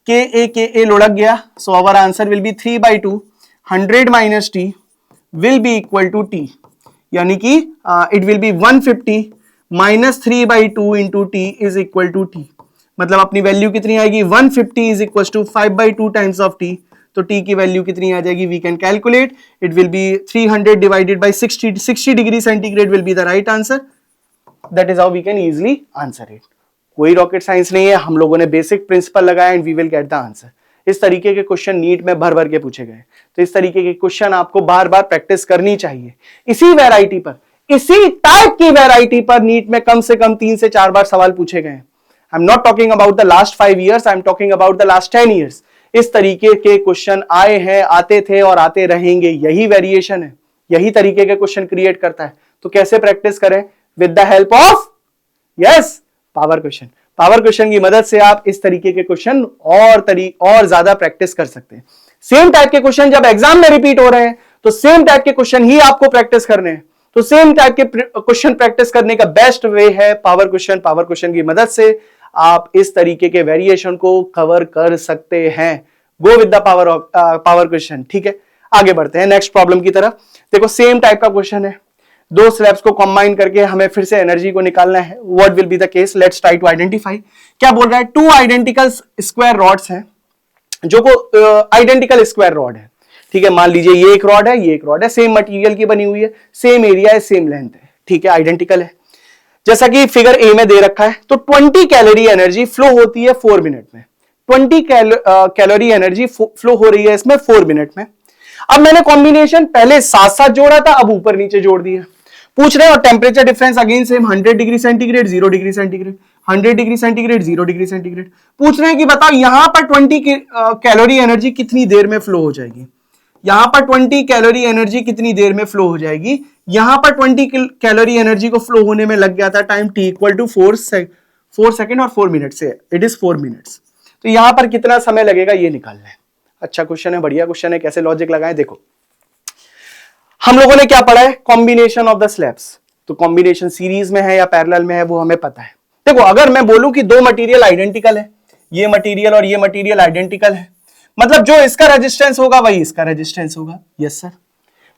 KA लुढ़क गया, so our answer will be 3 by 2, 100 minus T will be equal to T, यानी कि it will be 150 minus 3 by 2 into T is equal to T, मतलब अपनी value कितनी आएगी, 150 is equals to 5 by 2 times of T, तो T की value कितनी आ जाएगी, we can calculate, it will be 300 divided by 60 degree centigrade will be the right answer. That is how we can easily answer it. कोई rocket science नहीं है, हम लोगों ने बेसिक प्रिंसिपल लगाया and we will get the answer. इस तरीके के क्वेश्चन नीट में भर भर के पूछे गए, तो इस तरीके के क्वेश्चन आपको बार बार प्रैक्टिस करनी चाहिए। इसी वैरायटी पर, इसी टाइप की वैरायटी पर नीट में कम से कम 3 से 4 बार सवाल पूछे गए। I am not talking about the last 5 years, I am talking about the last 10 years। इस तरीके के क्वेश्चन आए हैं, आते थे और आते रहेंगे, यही वेरिएशन है, यही तरीके के क्वेश्चन क्रिएट करता है। तो कैसे प्रैक्टिस करें, with the help of yes power question. Power question की मदद से आप इस तरीके के क्वेश्चन और ज्यादा प्रैक्टिस कर सकते हैं। सेम टाइप के क्वेश्चन जब एग्जाम में रिपीट हो रहे हैं तो सेम टाइप के क्वेश्चन ही आपको प्रैक्टिस करने हैं। तो सेम टाइप के क्वेश्चन प्रैक्टिस करने का बेस्ट वे है पावर क्वेश्चन। पावर क्वेश्चन की मदद से आप इस तरीके के वेरिएशन को कवर कर सकते हैं। Go with the power question. ठीक है, आगे बढ़ते हैं नेक्स्ट प्रॉब्लम की तरफ। देखो सेम टाइप का क्वेश्चन है, दो स्लैब्स को कंबाइन करके हमें फिर से एनर्जी को निकालना है। What will be the case, let's try to identify. क्या बोल रहा है, 2 आइडेंटिकल स्क्वायर रॉड्स हैं, जो को आइडेंटिकल स्क्वायर रॉड है। ठीक है, मान लीजिए ये एक रॉड है, ये एक रॉड है, सेम मटेरियल की बनी हुई है, सेम एरिया है, सेम लेंथ है। ठीक है, आइडेंटिकल है, जैसा कि फिगर ए में दे रखा है। तो 20 कैलोरी एनर्जी फ्लो होती है 4 मिनट में। 20 कैलोरी एनर्जी फ्लो हो रही है इसमें 4 मिनट में। अब मैंने कॉम्बिनेशन पहले साथ साथ जोड़ा था, अब ऊपर नीचे जोड़ दिया। पूछ रहे हैं और temperature difference again same 100 degree centigrade 0 degree centigrade. 100 degree centigrade, 0 degree centigrade. पूछ रहे हैं कि बताओ यहां पर 20 कैलोरी एनर्जी कितनी देर में फ्लो हो जाएगी। यहां पर 20 कैलोरी एनर्जी कितनी देर में फ्लो हो जाएगी। यहां पर 20 कैलोरी एनर्जी को फ्लो होने में लग गया था time t equal to 4 second और 4 मिनट से, इट इज 4 मिनट्स। तो यहां पर कितना समय लगेगा ये निकालना है। अच्छा क्वेश्चन है, बढ़िया क्वेश्चन है, कैसे लॉजिक लगाएं देखो। हम लोगों ने क्या पढ़ा है, कॉम्बिनेशन ऑफ द स्लैब्स। तो कॉम्बिनेशन सीरीज में है या पैरेलल में है वो हमें पता है। देखो अगर मैं बोलूं कि दो मटेरियल आइडेंटिकल है, ये मटेरियल और ये मटेरियल आइडेंटिकल है, मतलब जो इसका रेजिस्टेंस होगा वही इसका रेजिस्टेंस होगा। Yes sir.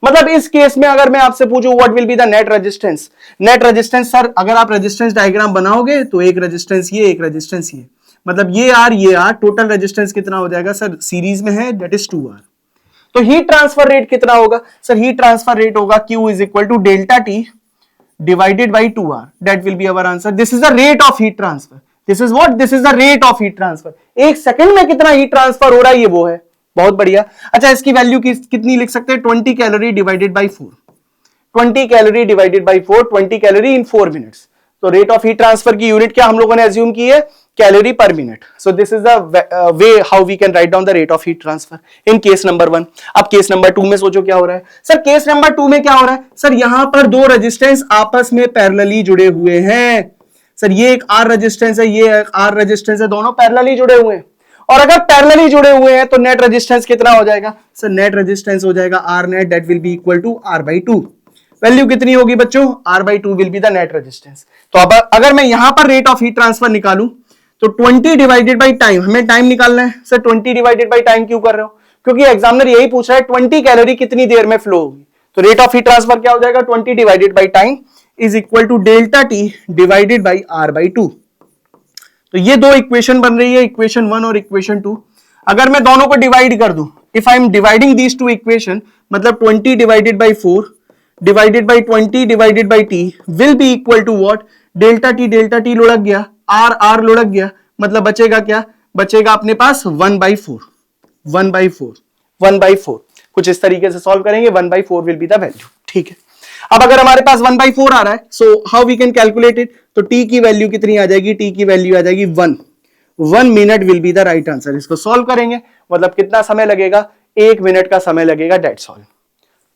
मतलब इस केस में अगर मैं आपसे पूछूं what will be the net resistance, net resistance sir अगर आप रेजिस्टेंस डायग्राम बनाओगे तो एक रेजिस्टेंस ये, एक रेजिस्टेंस ये, मतलब ये आर, टोटल रेजिस्टेंस कितना हो जाएगा सर, सीरीज में है दैट इज 2R। तो हीट ट्रांसफर रेट कितना होगा सर, हीट ट्रांसफर रेट होगा Q is equal to delta T divided by 2R, that will be our answer. This is the rate of heat transfer. This is what? This is the rate of heat transfer. एक second में कितना heat transfer हो रहा है ये वो है। बहुत बढ़िया। अच्छा इसकी वैल्यू कितनी लिख सकते हैं, 20 calorie divided by 4, 20 calorie divided by 4, 20 calorie in 4 minutes. तो रेट ऑफ हीट ट्रांसफर की यूनिट क्या हम लोगों ने एज्यूम की है, calorie per minute. So this is the way how we can write down the rate of heat transfer in case number 1। अब case number 2 में सोचो क्या हो रहा है सर, केस नंबर 2 में क्या हो रहा है सर, यहां पर दो रेजिस्टेंस आपस में पैरेलली जुड़े हुए हैं सर, ये एक R रेजिस्टेंस है, ये एक R रेजिस्टेंस है, दोनों पैरेलली जुड़े हुए हैं। और अगर पैरेलली जुड़े हुए हैं तो नेट रेजिस्टेंस कितना हो जाएगा सर, नेट रेजिस्टेंस हो जाएगा R net, that will be equal to R/2। Value कितनी होगी बच्चों, R/2 will be the net resistance. तो अब अगर मैं यहां पर रेट ऑफ हीट ट्रांसफर निकालूं तो 20 डिवाइडेड बाई टाइम, हमें टाइम निकालना है सर। 20 डिवाइडेड बाई टाइम क्यों कर रहे हो, क्योंकि एग्जामिनर यही पूछ रहा है 20 कैलोरी कितनी देर में फ्लो होगी। तो रेट ऑफ हीट ट्रांसफर क्या हो जाएगा, 20 divided by time is equal to delta T divided by R/2। तो ये दो इक्वेशन बन रही है, इक्वेशन 1 और इक्वेशन 2। अगर मैं दोनों को डिवाइड कर दूं, if I am dividing these two equation, मतलब 20 divided by 4 divided by 20 divided by T will be equal to what, delta T लुढ़क गया, R लुढ़क गया, मतलब बचेगा क्या, बचेगा अपने पास 1/4, 1/4, 1/4। कुछ इस तरीके से सॉल्व करेंगे, 1/4 विल बी द वैल्यू। ठीक है, अब अगर हमारे पास 1/4 आ रहा है, so how we can calculate it. तो T की वैल्यू कितनी आ जाएगी, T की वैल्यू आ जाएगी 1 minute will be the right answer. इसको सॉल्व करेंगे, मतलब कितना समय लगेगा, 1 मिनट का समय लगेगा, दैट्स ऑल।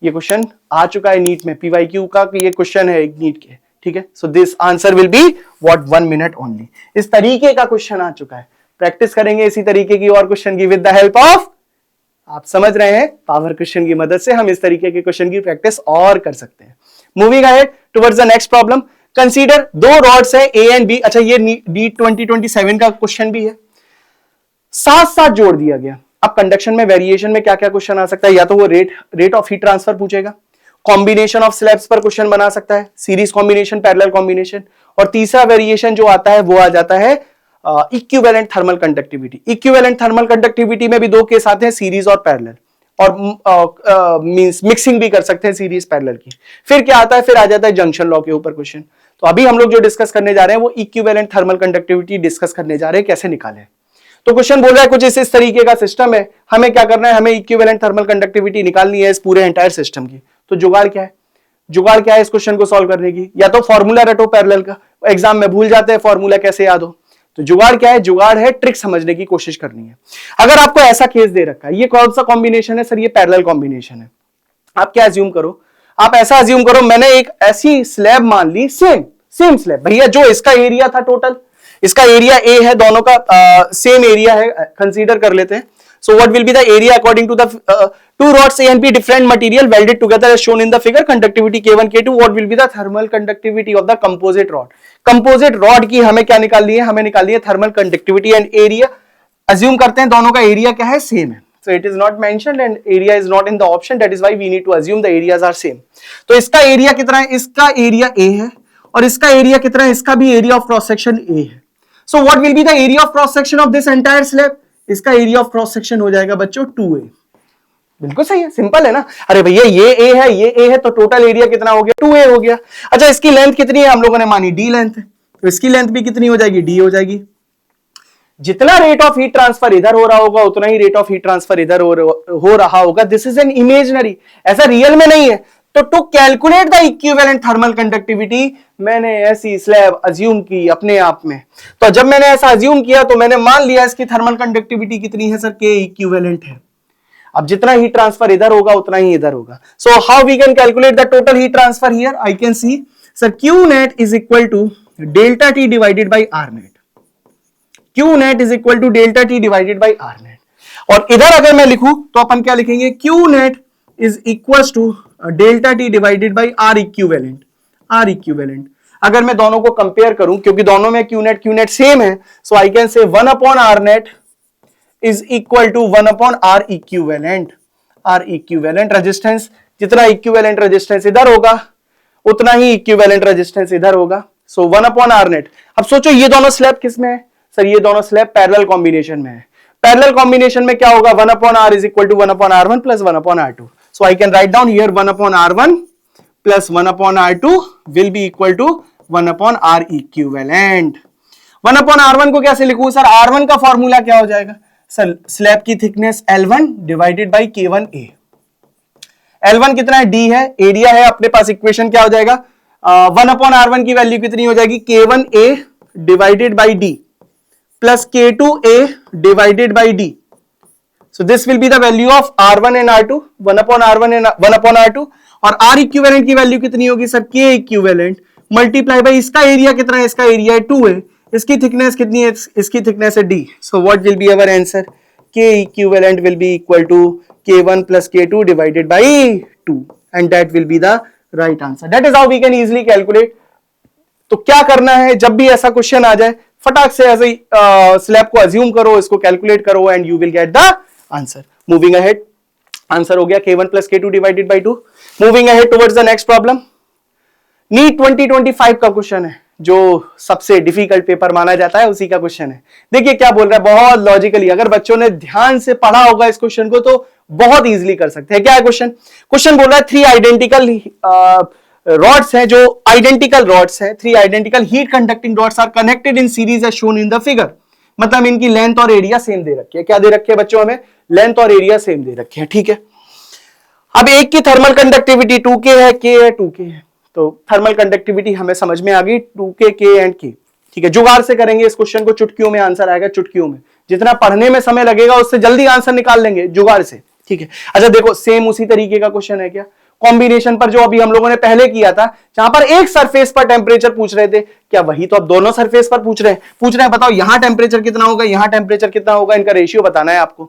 ये क्वेश्चन आ चुका है नीट में, PYQ का ये क्वेश्चन है नीट के। ठीक है, so this answer will be what, 1 minute only. इस तरीके का क्वेश्चन आ चुका है। प्रैक्टिस करेंगे इसी तरीके की और क्वेश्चन की विद द हेल्प ऑफ, आप समझ रहे हैं, पावर क्वेश्चन की मदद से हम इस तरीके के क्वेश्चन की प्रैक्टिस और कर सकते हैं। Moving ahead towards the next problem, consider दो रॉड्स है A एंड B। अच्छा ये नीट 2027 का क्वेश्चन भी है, साथ साथ जोड़ दिया गया। अब कंडक्शन में वेरिएशन में क्या क्या क्वेश्चन आ सकता है, या तो वो रेट ऑफ हीट ट्रांसफर पूछेगा, कॉम्बिनेशन ऑफ स्लैब्स पर क्वेश्चन बना सकता है, सीरीज कॉम्बिनेशन, पैरेलल कॉम्बिनेशन, और तीसरा वेरिएशन जो आता है वो आ जाता है equivalent thermal conductivity. Equivalent thermal conductivity में भी दो केस आते हैं, सीरीज और पैरेलल, और मींस मिक्सिंग भी कर सकते हैं सीरीज पैरेलल की। फिर क्या आता है, फिर आ जाता है जंक्शन लॉ के ऊपर क्वेश्चन। तो अभी हम लोग जो डिस्कस करने जा रहे हैं वो इक्विवेलेंट थर्मल कंडक्टिविटी डिस्कस करने जा रहे हैं, कैसे निकालें। तो क्वेश्चन बोल रहा है कुछ इस तरीके का सिस्टम है, हमें क्या करना है, हमें इक्विवेलेंट थर्मल कंडक्टिविटी निकालनी है इस पूरे एंटायर सिस्टम की। तो जुगाड़ क्या है, जुगाड़ क्या है इस क्वेश्चन को सॉल्व करने की, या तो फॉर्मूला रटो पैरेलल का, एग्जाम में भूल जाते हैं फॉर्मूला कैसे याद हो। तो जुगाड़ क्या है, जुगाड़ है ट्रिक समझने की कोशिश करनी है। अगर आपको ऐसा केस दे रखा है, ये कौन सा कॉम्बिनेशन है सर, ये पैरेलल कॉम्बिनेशन है, आप क्या अज्यूम करो, आप ऐसा अज्यूम करो मैंने एक ऐसी स्लैब मान ली, सेम स्लैब भैया, जो इसका एरिया था टोटल, इसका एरिया A है, दोनों का सेम एरिया है, कंसीडर कर लेते हैं। So what will be the area according to the two rods A and B, different material welded together as shown in the figure, conductivity K1 K2, what will be the thermal conductivity of the composite rod। composite rod की हमें क्या निकालनी है, हमें निकालनी है thermal conductivity and area। assume करते हैं दोनों का एरिया क्या है, सेम है, so it is not mentioned and area is not in the option, that is why we need to assume the areas are same। तो इसका एरिया कितना है, इसका एरिया A है, और इसका एरिया कितना है, इसका भी area of cross section A है। So what will be the area of cross section of this entire slab? इसका एरिया ऑफ क्रॉस सेक्शन हो जाएगा बच्चों 2A। बिल्कुल सही है, सिंपल है ना। अरे भैया ये A है, ये A है, तो टोटल एरिया कितना हो गया, 2A हो गया। अच्छा इसकी लेंथ कितनी है, हम लोगों ने मानी D लेंथ है, तो इसकी लेंथ भी कितनी हो जाएगी, D हो जाएगी। जितना रेट ऑफ हीट ट्रांसफर इधर हो रहा होगा उतना ही रेट ऑफ हीट ट्रांसफर इधर हो रहा होगा। दिस इज एन इमेजिनरी, ऐसा रियल में नहीं है। तो to calculate the equivalent thermal conductivity मैंने ऐसी स्लैब अज्यूम की अपने आप में। तो जब मैंने ऐसा अज्यूम किया तो मैंने मान लिया इसकी थर्मल कंडक्टिविटी कितनी है सर, के इक्विवेलेंट है। अब जितना हीट ट्रांसफर इधर होगा उतना ही इधर होगा। So how we can calculate the total heat transfer here, I can see sir Q net is equal to delta T divided by R net. Q net is equal to delta T divided by R net. और इधर अगर मैं लिखूं तो अपन क्या लिखेंगे, Q net is equal to delta T divided by R equivalent. R equivalent अगर मैं दोनों को कंपेयर करूं, क्योंकि दोनों में क्यू नेट सेम है, so I can say 1 upon R net is equal to 1 upon R equivalent. R equivalent resistance, जितना इक्विवेलेंट रेजिस्टेंस इधर होगा उतना ही इक्विवेलेंट रेजिस्टेंस इधर होगा। So 1 upon R net. अब सोचो ये दोनों स्लैब किस में है सर, ये दोनों स्लैब पैरेलल कॉम्बिनेशन में है। पैरेलल कॉम्बिनेशन में क्या होगा, 1 upon R is equal to 1 upon R one plus 1 upon R two. So I can write down here 1 upon R one plus 1 upon R two will be equal to 1 upon R equivalent. 1 upon R one को कैसे लिखूं sir, R one का formula क्या हो जाएगा sir, slab की thickness L1 divided by K1A। L1 कितना है, D है, एरिया है, अपने पास इक्वेशन क्या हो जाएगा, 1 अपॉन R1 की वैल्यू कितनी हो जाएगी, K1A divided by D plus K2A divided by D। So this will be the value of R1 and R2, 1 upon R1 and 1 upon R2। और R इक्विवेलेंट की वैल्यू कितनी होगी sir, K equivalent multiply by इसका area कितना है, इसका area है 2 है, इसकी थिकनेस कितनी है, इसकी थिकनेस है D। So what will be our answer, K equivalent will be equal to K1 plus K2 divided by 2 and that will be the right answer। That is how we can easily calculate। तो क्या करना है, जब भी ऐसा question आ जाए फटाक से ऐसे स्लैब को अज्यूम करो, इसको कैलकुलेट करो and you will get the answer. Moving ahead, answer हो गया K1 plus K2 divided by 2। Moving ahead towards the next problem. NEET 2025 का क्वेश्चन है, जो सबसे डिफिकल्ट पेपर माना जाता है, उसी का क्वेश्चन है। देखिए क्या बोल रहा है, बहुत लॉजिकली, अगर बच्चों ने ध्यान से पढ़ा होगा इस क्वेश्चन को तो बहुत इजीली कर सकते हैं। क्या है क्वेश्चन, क्वेश्चन बोल रहा है 3 आइडेंटिकल रॉड्स हैं, जो आइडेंटिकल रॉड्स हैं, 3 identical heat conducting rods are connected in series as shown in the figure. मतलब इनकी लेंथ और एरिया सेम दे रखी है। क्या दे रखी है बच्चों, हमें लेंथ और एरिया सेम दे रखे हैं, ठीक है। अब एक की थर्मल कंडक्टिविटी 2K है, K है, 2K है, तो थर्मल कंडक्टिविटी हमें समझ में आ गई 2K, K एंड K, ठीक है। जुगाड़ से करेंगे इस क्वेश्चन को, चुटकियों में आंसर आएगा, चुटकियों में। जितना पढ़ने में समय लगेगा उससे जल्दी आंसर निकाल लेंगे जुगाड़ से, ठीक है। अच्छा देखो, सेम उसी तरीके का क्वेश्चन है क्या, कॉम्बिनेशन पर, जो अभी हम लोगों ने पहले किया था, जहां पर एक सरफेस पर टेम्परेचर पूछ रहे थे, क्या वही तो अब दोनों सरफेस पर पूछ रहे हैं। बताओ यहां टेम्परेचर कितना होगा, यहां टेम्परेचर कितना होगा, इनका रेशियो बताना है आपको।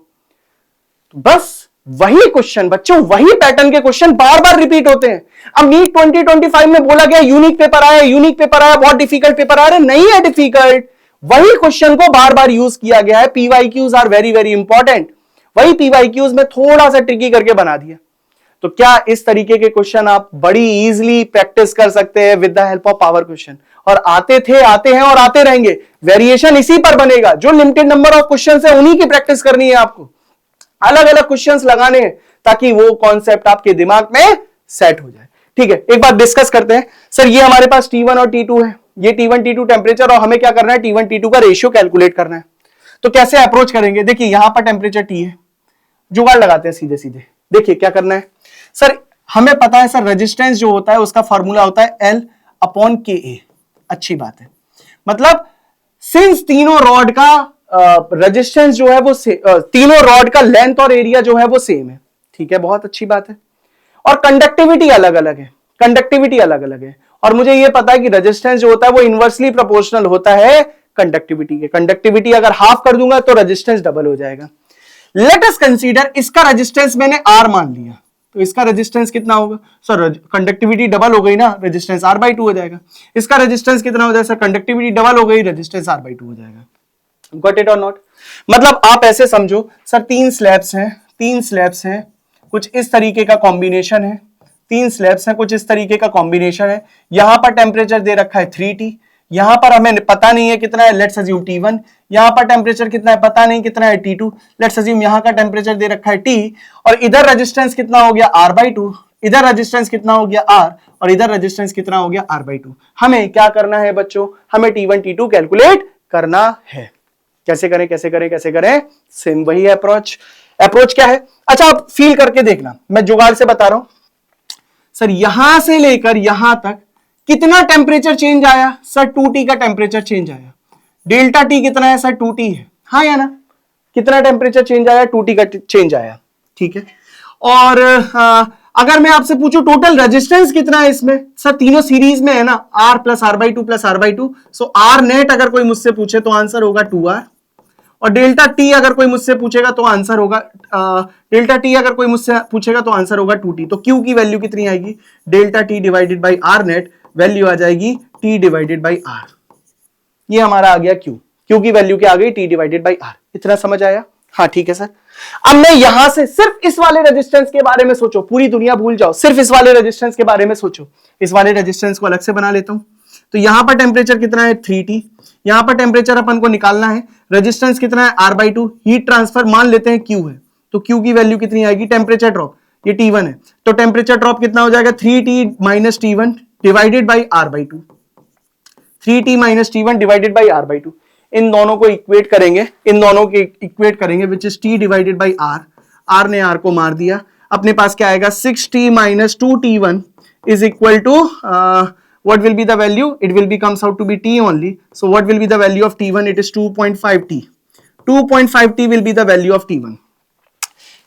तो बस वही क्वेश्चन बच्चों, वही पैटर्न के क्वेश्चन बार बार रिपीट होते हैं। अब नीट 2025 में बोला गया यूनिक पेपर आया, यूनिक पेपर आया, बहुत डिफिकल्ट पेपर आ रहे, नहीं है डिफिकल्ट, वही क्वेश्चन को बार बार यूज किया गया है। PYQs are very very important, वही पीवाईक्यूज में थोड़ा सा ट्रिकी करके बना दिया। तो क्या इस तरीके के क्वेश्चन आप बड़ी इजीली प्रैक्टिस कर सकते हैं with the help of power question, और आते थे, आते हैं और आते रहेंगे। वेरिएशन इसी पर बनेगा, जो लिमिटेड नंबर ऑफ क्वेश्चंस है उन्हीं की प्रैक्टिस करनी है आपको, अलग अलग क्वेश्चंस लगाने हैं ताकि वो कॉन्सेप्ट आपके दिमाग में सेट हो जाए, ठीक है। एक बार डिस्कस करते हैं। सर ये हमारे पास T1 और T2 है, ये T1 T2 टेम्परेचर, और हमें क्या करना है, T1 T2 का रेशियो कैलकुलेट करना है। तो कैसे अप्रोच करेंगे, देखिए यहां पर टेम्परेचर T है, जुगाड़ लगाते हैं सीधे सीधे। देखिए क्या करना है सर, हमें पता है सर रेजिस्टेंस जो होता है उसका फॉर्मूला होता है L अपॉन KA। अच्छी बात है, मतलब सिंस तीनों रॉड का रेजिस्टेंस जो है वो तीनों रॉड का लेंथ और एरिया जो है वो सेम है, ठीक है, बहुत अच्छी बात है। और कंडक्टिविटी अलग अलग है, कंडक्टिविटी अलग अलग है, और मुझे ये पता है कि रेजिस्टेंस जो होता है वो इनवर्सली प्रोपोर्शनल होता है कंडक्टिविटी के। कंडक्टिविटी अगर हाफ कर दूंगा तो रेजिस्टेंस डबल हो जाएगा। लेट अस कंसीडर, इसका रेजिस्टेंस मैंने R मान लिया, तो इसका रेजिस्टेंस कितना होगा सर, कंडक्टिविटी डबल हो गई ना, रेजिस्टेंस R/2 हो जाएगा। इसका रेजिस्टेंस कितना हो जाएगा सर, कंडक्टिविटी डबल हो गई, रेजिस्टेंस R/2 हो जाएगा। गॉट इट और नॉट। मतलब आप ऐसे समझो सर, 3 स्लैब्स हैं, 3 स्लैब्स हैं, कुछ इस तरीके का कॉम्बिनेशन है, 3 स्लैब्स हैं, कुछ इस तरीके का कॉम्बिनेशन है। यहां पर टेम्परेचर दे रखा है 3T, यहां पर हमें पता नहीं है कितना है, लेट्स अज्यूम T1। यहां पर टेम्परेचर कितना है, पता नहीं कितना है, T2। लेट्स अज्यूम यहां का टेम्परेचर दे रखा है T, और इधर रेजिस्टेंस कितना हो गया R/2, इधर रेजिस्टेंस कितना हो गया R, और इधर रेजिस्टेंस कितना हो गया R/2। हमें क्या करना है बच्चों, हमें T1 T2 कैलकुलेट करना है। कैसे करें, कैसे करें, कैसे करें, सेम वही अप्रोच। अप्रोच क्या है, अच्छा आप फील करके देखना, मैं जुगाड़ से बता रहा हूं। सर यहां से लेकर यहां तक कितना टेम्परेचर चेंज आया? सर 2T का टेम्परेचर चेंज आया। डेल्टा टी कितना है? सर 2T है, हाँ या ना? कितना टेम्परेचर चेंज आया? 2T का चेंज आया, ठीक है। और अगर मैं आपसे पूछूं टोटल रेजिस्टेंस कितना है इसमें? सर तीनों सीरीज में है ना, R plus R/2 plus R/2, सो R नेट अगर कोई मुझसे पूछे तो आंसर होगा 2R। और डेल्टा टी अगर कोई मुझसे पूछेगा तो आंसर होगा डेल्टा टी अगर कोई मुझसे पूछेगा तो आंसर होगा 2T। तो Q की वैल्यू कितनी आएगी? Delta T divided by R net, value आ जाएगी T डिवाइडेड बाई R। ये हमारा आ गया Q। Q की वैल्यू क्या आ गई? T divided by R। इतना समझ आया? हाँ ठीक है सर। अब मैं यहां से सिर्फ इस वाले रेजिस्टेंस के बारे में सोचो, पूरी दुनिया भूल जाओ, सिर्फ इस वाले रेजिस्टेंस के बारे में सोचो। इस वाले रेजिस्टेंस को अलग से बना लेता हूं। तो यहां पर टेम्परेचर कितना है? 3T। यहां पर टेम्परेचर अपन को निकालना है। रेजिस्टेंस कितना है? R/2। हीट ट्रांसफर मान लेते हैं Q है, तो Q की वैल्यू कितनी आएगी? टेम्परेचर ड्रॉप, ये T1 है, तो टेम्परेचर ड्रॉप कितना हो जाएगा? 3T minus T1 divided by R/2। 3T minus T1 divided by R/2। इन दोनों को इक्वेट करेंगे, which is T divided by R। R ने R को मार दिया, अपने पास क्या आएगा? 6T minus 2T1 is equal to what will be the value? It will be comes out to be T only. So what will be the value of T1? It is 2.5T. 2.5T will be the value of T1.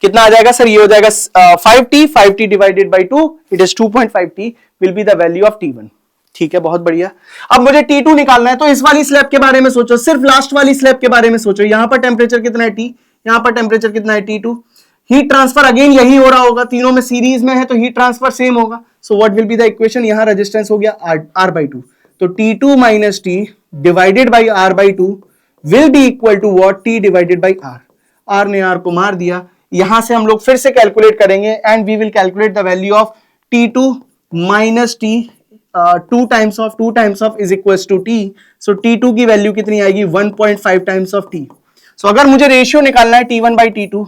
कितना आ जाएगा sir? ये हो जाएगा 5T divided by 2, it is 2.5T will be the value of T1। ठीक है, बहुत बढ़िया। अब मुझे T2 निकालना है, तो इस वाली स्लैब के बारे में सोचो, सिर्फ लास्ट वाली स्लैब के बारे में सोचो। यहां पर टेम्परेचर कितना है? T, यहां पर टेम्परेचर कितना है? T2। हीट ट्रांसफर अगेन यही हो रहा होगा, तीनों में सीरीज में है तो हीट ट्रांसफर सेम होगा। So what will be the equation? यहां रेजिस्टेंस हो गया R/2, तो T2 minus T divided by R/2 will be equal to what? T divided by R। R ने R को मार दिया। यहां से हम लोग फिर से कैलकुलेट करेंगे and we will calculate the value of T2 minus T, 2 times of is equals to T। So T2 की वैल्यू कितनी आएगी? 1.5 टाइम्स ऑफ T। सो अगर मुझे रेशियो निकालना है T1 by T2,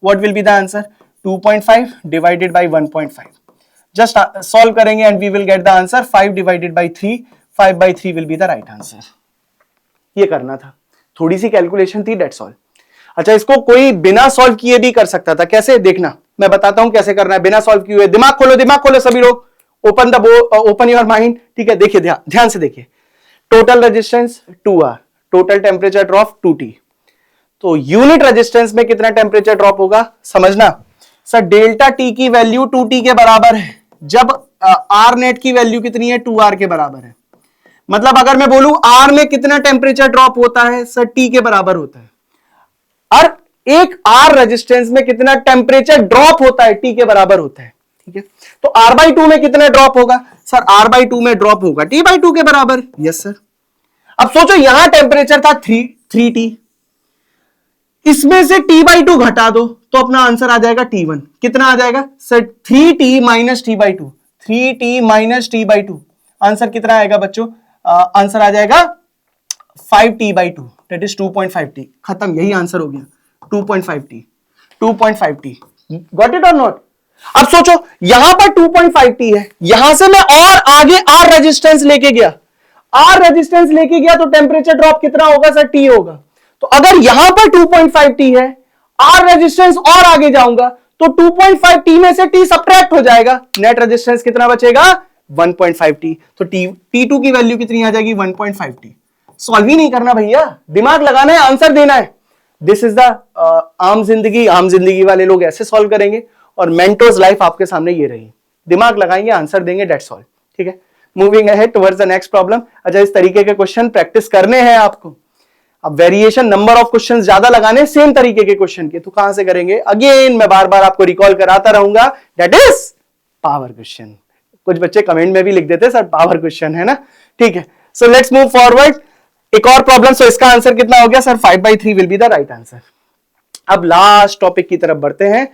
what will be the answer? 2.5 divided by 1.5. Just solve करेंगे and we will get the answer 5 divided by 3. 5 by 3 will be the right answer. ये करना था, थोड़ी सी कैलकुलेशन थी, that's all. अच्छा, इसको कोई बिना सॉल्व किए भी कर सकता था। कैसे? देखना, मैं बताता हूं कैसे करना है बिना सॉल्व किए हुए। दिमाग खोलो सभी लोग, ओपन योर माइंड। ठीक है, देखिए, ध्यान से देखिए। Total resistance 2R, total temperature drop 2T, तो यूनिट रेजिस्टेंस में कितना टेम्परेचर ड्रॉप होगा? समझना सर, डेल्टा टी की वैल्यू 2T के बराबर है, जब R नेट की वैल्यू कितनी है? 2R के बराबर है। मतलब अगर मैं बोलूं R में कितना टेम्परेचर ड्रॉप होता है? सर T के बराबर होता है। और एक R रेजिस्टेंस में कितना टेम्परेचर ड्रॉप होता है? T के बराबर होता है। ठीक है, तो R/2 में कितना ड्रॉप होगा? सर R/2 में ड्रॉप होगा T/2 के बराबर। Yes sir. अब सोचो, यहां टेम्परेचर था 3T, इसमें से T/2 घटा दो तो अपना आंसर आ जाएगा T1। कितना आ जाएगा sir? 3T minus T/2, 3T minus T/2। Answer कितना आएगा बच्चों? आंसर आ जाएगा 5T/2, दैट इज 2.5T। खत्म, यही आंसर हो गया, 2.5T। 2.5T, गॉट इट और नॉट? अब सोचो, यहां पर 2.5T है, यहां से मैं और आगे R रेजिस्टेंस लेके गया, तो टेम्परेचर ड्रॉप कितना होगा सर? T होगा। तो अगर यहां पर 2.5T है, R रेजिस्टेंस और आगे जाऊंगा तो 2.5T में से T सब्ट्रैक्ट हो जाएगा, नेट रेजिस्टेंस कितना बचेगा? 1.5T। तो T2 की वैल्यू कितनी आ जाएगी? 1.5T। सॉल्व ही नहीं करना भैया, दिमाग लगाना है, आंसर देना है। दिस इज द आम जिंदगी वाले लोग ऐसे सॉल्व करेंगे, और मेंटोर्स लाइफ आपके सामने ये रही। दिमाग लगाएंगे, आंसर देंगे, डेट्स ऑल। ठीक है, moving ahead towards the next problem. अच्छा, इस तरीके के क्वेश्चन प्रैक्टिस करने हैं आपको। अब वेरिएशन, नंबर ऑफ क्वेश्चन ज्यादा लगाने सेम तरीके के क्वेश्चन के, तो कहां से करेंगे? अगेन मैं बार बार आपको रिकॉल कराता रहूंगा, दैट इज पावर क्वेश्चन। कुछ बच्चे कमेंट में भी लिख देते सर पावर क्वेश्चन है ना। ठीक है, सो लेट्स मूव फॉरवर्ड। एक और प्रॉब्लम। सो इसका आंसर कितना हो गया sir? 5/3 will be the right answer. अब लास्ट टॉपिक की तरफ बढ़ते हैं।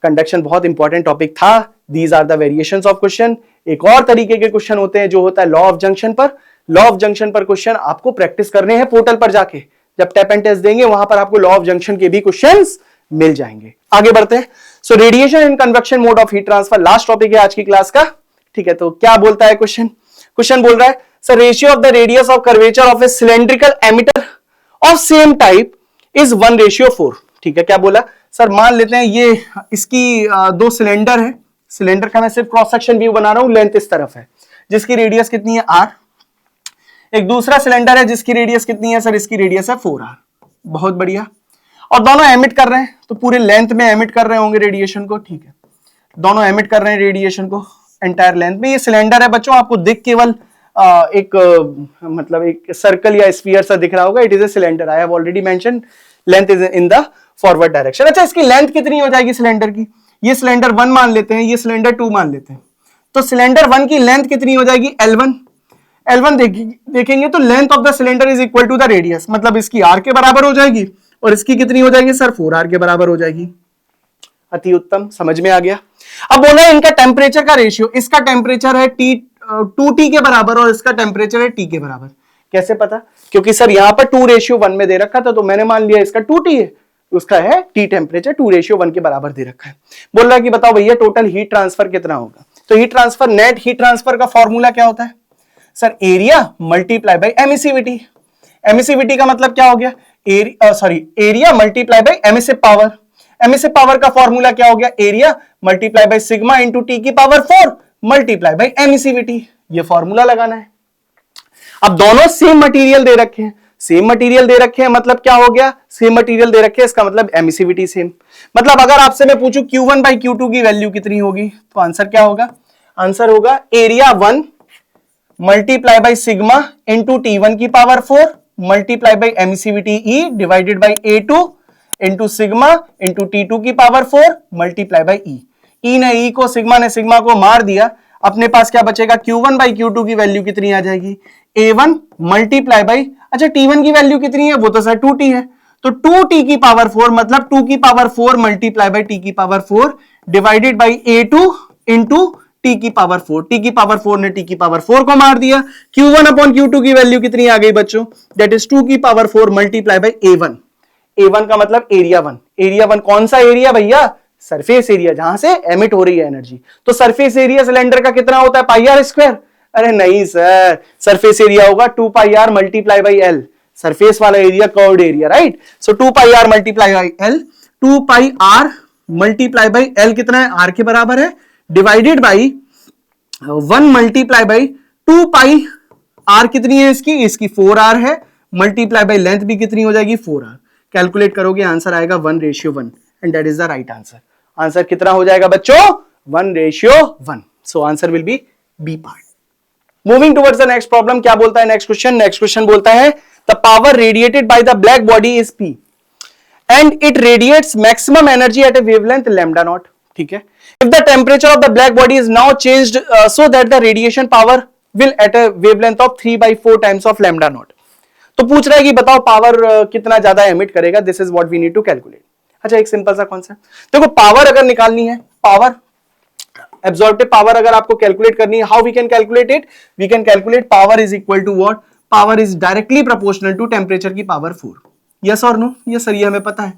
कंडक्शन बहुत इंपॉर्टेंट टॉपिक था। These are the variations of question. एक और तरीके के क्वेश्चन होते हैं जो होता है लॉ ऑफ जंक्शन पर। लॉ ऑफ जंक्शन पर क्वेश्चन आपको प्रैक्टिस करने हैं पोर्टल पर जाके। जब टैप एंड टेस्ट देंगे वहां पर आपको लॉ ऑफ जंक्शन के भी क्वेश्चंस मिल जाएंगे। आगे बढ़ते हैं। So radiation and convection mode of heat transfer last topic है आज की क्लास का। ठीक है, तो क्या बोलता है क्वेश्चन? क्वेश्चन बोल रहा है sir ratio of the radius of curvature of A cylindrical emitter of same type is 1:4। ठीक है, क्या बोला सर? मान लेते हैं ये इसकी दो सिलेंडर है, सिलेंडर का मैं सिर्फ क्रॉस सेक्शन व्यू बना रहा हूं, लेंथ इस तरफ है जिसकी रेडियस कितनी है r। एक दूसरा सिलेंडर है जिसकी रेडियस कितनी है सर, इसकी रेडियस है 4r। बहुत बढ़िया। और दोनों एमिट कर रहे हैं तो पूरे लेंथ में एमिट कर रहे होंगे रेडिएशन को, ठीक है, दोनों एमिट कर रहे हैं रेडिएशन को एंटायर लेंथ में। ये सिलेंडर है बच्चों, आपको दिख केवल मतलब एक सर्कल या स्फीयर सा दिख रहा होगा। It is a cylinder, I have already mention length is in the forward direction. अच्छा, इसकी लेंथ कितनी हो जाएगी सिलेंडर की? ये सिलेंडर 1 मान लेते हैं, ये सिलेंडर 2 मान लेते हैं, तो सिलेंडर 1 की लेंथ कितनी हो जाएगी? L1 देखेंगे तो length of the cylinder is equal to the radius, मतलब इसकी r के बराबर हो जाएगी और इसकी कितनी हो जाएगी सर? 4r के बराबर हो जाएगी। अति उत्तम, समझ में आ गया। अब बोला है इनका टेम्परेचर का रेशियो, इसका टेम्परेचर है 2T के बराबर और इसका टेम्परेचर है T के बराबर। कैसे पता? क्योंकि सर यहां पर 2:1 में दे रखा था, तो मैंने मान लिया इसका 2T है, उसका है T टेम्परेचर 2:1 के बराबर दे रखा है। बोल रहा है कि बताओ भैया टोटल हीट ट्रांसफर कितना होगा? तो heat transfer, net heat transfer का फॉर्मूला क्या होता है sir? Area multiply by emissivity. Emissivity का मतलब क्या हो गया? Area multiply by emissive power. Emissive power का फॉर्मूला क्या हो गया? Area multiply by sigma into T की पावर 4 मल्टीप्लाई बाई एमिसिविटी। ये फॉर्मूला लगाना है। अब दोनों सेम मटेरियल दे रखे हैं, सेम मटेरियल दे रखे हैं मतलब क्या हो गया? सेम मटेरियल दे रखे हैं, इसका मतलब एमिसिविटी सेम। मतलब अगर आपसे मैं पूछूं Q1 बाई Q2 की वैल्यू कितनी होगी, तो आंसर क्या होगा? आंसर होगा area 1 multiply by sigma into T1 की power 4 multiply by emissivity E divided by A2 into sigma into T2 की power 4 multiply by E। E ने E को, सिग्मा ने सिग्मा को मार दिया, अपने पास क्या बचेगा? Q1 बाई Q2 की वैल्यू कितनी आ जाएगी? A1 मल्टीप्लाई बाई, अच्छा T1 की वैल्यू कितनी है? वो तो सर 2T है, तो 2T की पावर 4 मतलब 2 की पावर 4 मल्टीप्लाई बाई T की power 4 divided by A2 into T की पावर 4। T की पावर 4 ने T की पावर 4 को मार दिया। Q1 अपॉन Q2 की वैल्यू कितनी आ गई बच्चों? दैट इज 2 की power 4 multiply by A1। A1 का मतलब एरिया 1। एरिया 1 कौन सा एरिया भैया? सरफेस एरिया, जहां से एमिट हो रही है एनर्जी। तो सरफेस एरिया सिलेंडर का कितना होता है? Pi R square. अरे नहीं सर, सरफेस एरिया होगा 2 pi R multiply by L. Surface वाला area curved area, right? So 2 pi R multiply by L, 2 pi R multiply by L कितना है? आर के बराबर है, divided by 1 multiply by 2 pi R कितनी है इसकी? इसकी 4r है, मल्टीप्लाई बाई लेंथ भी कितनी हो जाएगी? 4r। कैलकुलेट करोगे आंसर आएगा 1:1 and that is the right answer. Answer कितना हो जाएगा बच्चों? 1:1। So answer will be B part. Moving towards the next problem, क्या बोलता है नेक्स्ट क्वेश्चन? नेक्स्ट क्वेश्चन बोलता है the power radiated by the black body is P and it radiates maximum energy at a wavelength lambda naught. ठीक है? If the temperature of the black body is now changed so that the radiation power will at a wavelength of 3/4 times of lambda naught. तो पूछ रहा है कि बताओ power कितना ज्यादा एमिट करेगा। This is what we need to calculate. अच्छा, एक सिंपल सा कॉन्सेप्ट देखो, पावर अगर निकालनी है, पावर एब्सॉर्प्टिव पावर अगर आपको कैलकुलेट करनी है, how we can calculate it? We can calculate power is equal to what? Power is directly proportional to temperature की पावर 4। यस और नो? यस सर, ये हमें पता है।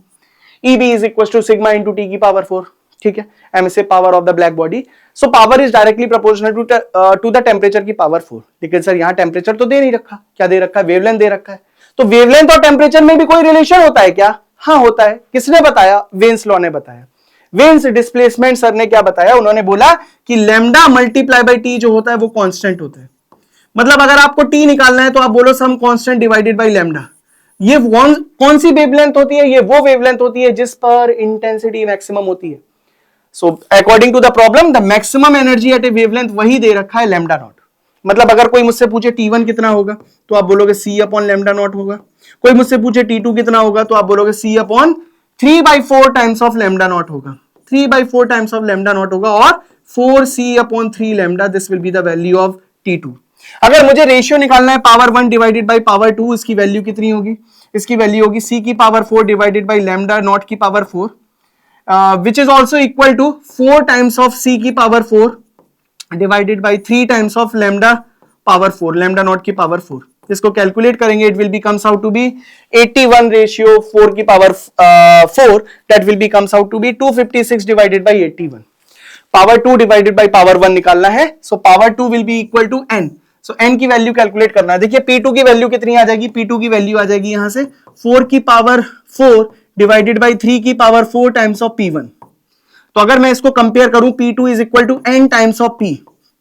EB is equal to sigma into T की power 4, ठीक है, emissive power of the black body. So power is directly proportional to the temperature की पावर 4। लेकिन सर यहाँ टेम्परेचर तो दे नहीं रखा, क्या दे रखा है? वेवलेंथ दे रखा है। तो वेवलेंथ और टेम्परेचर में भी कोई रिलेशन होता है क्या? हाँ होता है। किसने बताया? वेन्स लॉ ने बताया। वेन्स डिस्प्लेसमेंट सर ने क्या बताया? उन्होंने बोला कि लैम्डा मल्टीप्लाई बाई टी जो होता है वो कांस्टेंट होता है। मतलब अगर आपको टी निकालना है तो आप बोलो some constant divided by lambda. ये कौन सी वेवलेंथ होती है? ये वो वेवलेंथ होती है जिस पर इंटेंसिटी मैक्सिमम होती है। So according to the problem the maximum energy at a wavelength वही दे रखा है लैम्डा नॉट। मतलब अगर कोई मुझसे पूछे T1 कितना होगा तो आप बोलोगे C अपॉन लैम्डा नॉट होगा। कोई मुझसे पूछे T2 कितना होगा तो आप बोलोगे C upon 3/4 times of lambda naught होगा। 3/4 टाइम्स ऑफ लैम्डा नॉट होगा और 4C upon 3 lambda, this will be the value of T2। अगर मुझे रेशियो निकालना है पावर 1 डिवाइडेड बाई पावर 2, इसकी वैल्यू कितनी होगी? इसकी वैल्यू होगी C की power 4 divided by lambda naught की power 4, which is also equal to 4 times of C की power 4 divided by 3 times of lambda power 4, lambda not की पावर 4। इसको कैलकुलेट करेंगे, it will be comes out to be 81 ratio 4 की power 4, that will be comes out to be 256 divided by 81। Power 2 divided by power 1 निकालना है, so power 2 will be equal to n। So n की value calculate करना है। देखिए P2 की value कितनी आ जाएगी? P2 की वैल्यू आ जाएगी यहां से 4 की पावर 4 डिवाइडेड बाई 3 की पावर 4 टाइम्स ऑफ P1। तो अगर मैं इसको कंपेयर करूं P2 is equal to n times of P,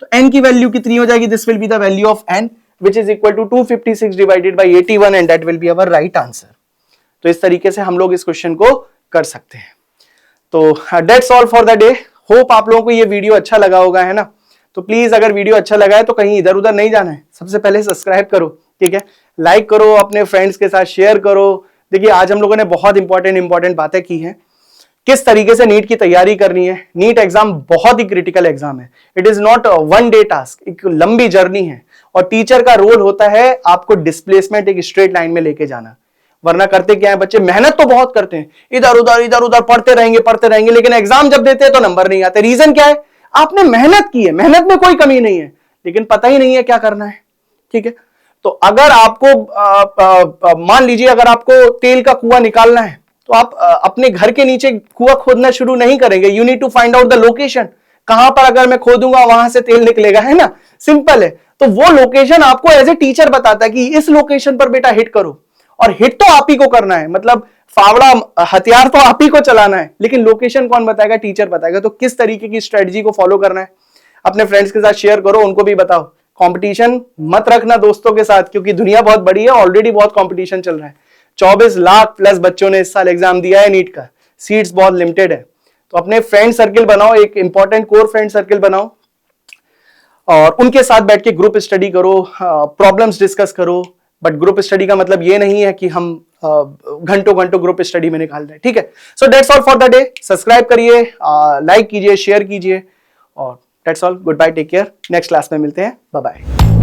तो n की वैल्यू कितनी हो जाएगी? This will be the value of n which is equal to 256 divided by 81 and that will be our right answer. तो इस तरीके से हम लोग इस क्वेश्चन को कर सकते हैं। तो that's all for the day. Hope आप लोगों को ये वीडियो अच्छा लगा होगा, है ना? तो प्लीज अगर वीडियो अच्छा लगा है तो कहीं इधर उधर नहीं जाना है, सबसे पहले सब्सक्राइब करो, ठीक है? लाइक करो, अपने फ्रेंड्स के साथ शेयर करो। देखिए आज हम लोगों ने बहुत इंपॉर्टेंट बातें की हैं, किस तरीके से नीट की तैयारी करनी है। नीट एग्जाम बहुत ही क्रिटिकल एग्जाम है, it is not one day task, एक लंबी जर्नी है और टीचर का रोल होता है आपको डिस्प्लेसमेंट एक स्ट्रेट लाइन में लेके जाना। वरना करते क्या है बच्चे, मेहनत तो बहुत करते हैं, इधर उधर पढ़ते रहेंगे, लेकिन एग्जाम जब देते हैं तो नंबर नहीं आते। रीजन क्या है? आपने मेहनत की है, मेहनत में कोई कमी नहीं है, लेकिन पता ही नहीं है क्या करना है, ठीक है? तो अगर आपको मान लीजिए अगर आपको तेल का कुआं निकालना है तो आप अपने घर के नीचे कुआं खोदना शुरू नहीं करेंगे। You need to find out the location, कहां पर अगर मैं खोदूंगा वहां से तेल निकलेगा, है ना? सिंपल है। तो वो लोकेशन आपको एज ए टीचर बताता है कि इस लोकेशन पर बेटा हिट करो, और हिट तो आप ही को करना है, मतलब फावड़ा हथियार तो आप ही को चलाना है, लेकिन लोकेशन कौन बताएगा? टीचर बताएगा। तो किस तरीके की स्ट्रेटजी को फॉलो करना है अपने फ्रेंड्स के साथ शेयर करो, उनको भी बताओ। कंपटीशन मत रखना दोस्तों के साथ, क्योंकि दुनिया बहुत बड़ी है, ऑलरेडी बहुत कंपटीशन चल रहा है। 24 लाख प्लस बच्चों ने इस साल एग्जाम दिया है नीट का, सीट्स बहुत लिमिटेड है। तो अपने फ्रेंड सर्किल बनाओ, एक इंपॉर्टेंट कोर फ्रेंड सर्किल बनाओ और उनके साथ बैठ के ग्रुप स्टडी करो, प्रॉब्लम्स डिस्कस करो। बट ग्रुप स्टडी का मतलब ये नहीं है कि हम घंटों ग्रुप स्टडी में निकाल रहे हैं, ठीक है? So that's all for the day. Subscribe करिए, लाइक कीजिए, शेयर कीजिए और that's all. Good bye, take care. Next class में मिलते हैं, बाय बाय।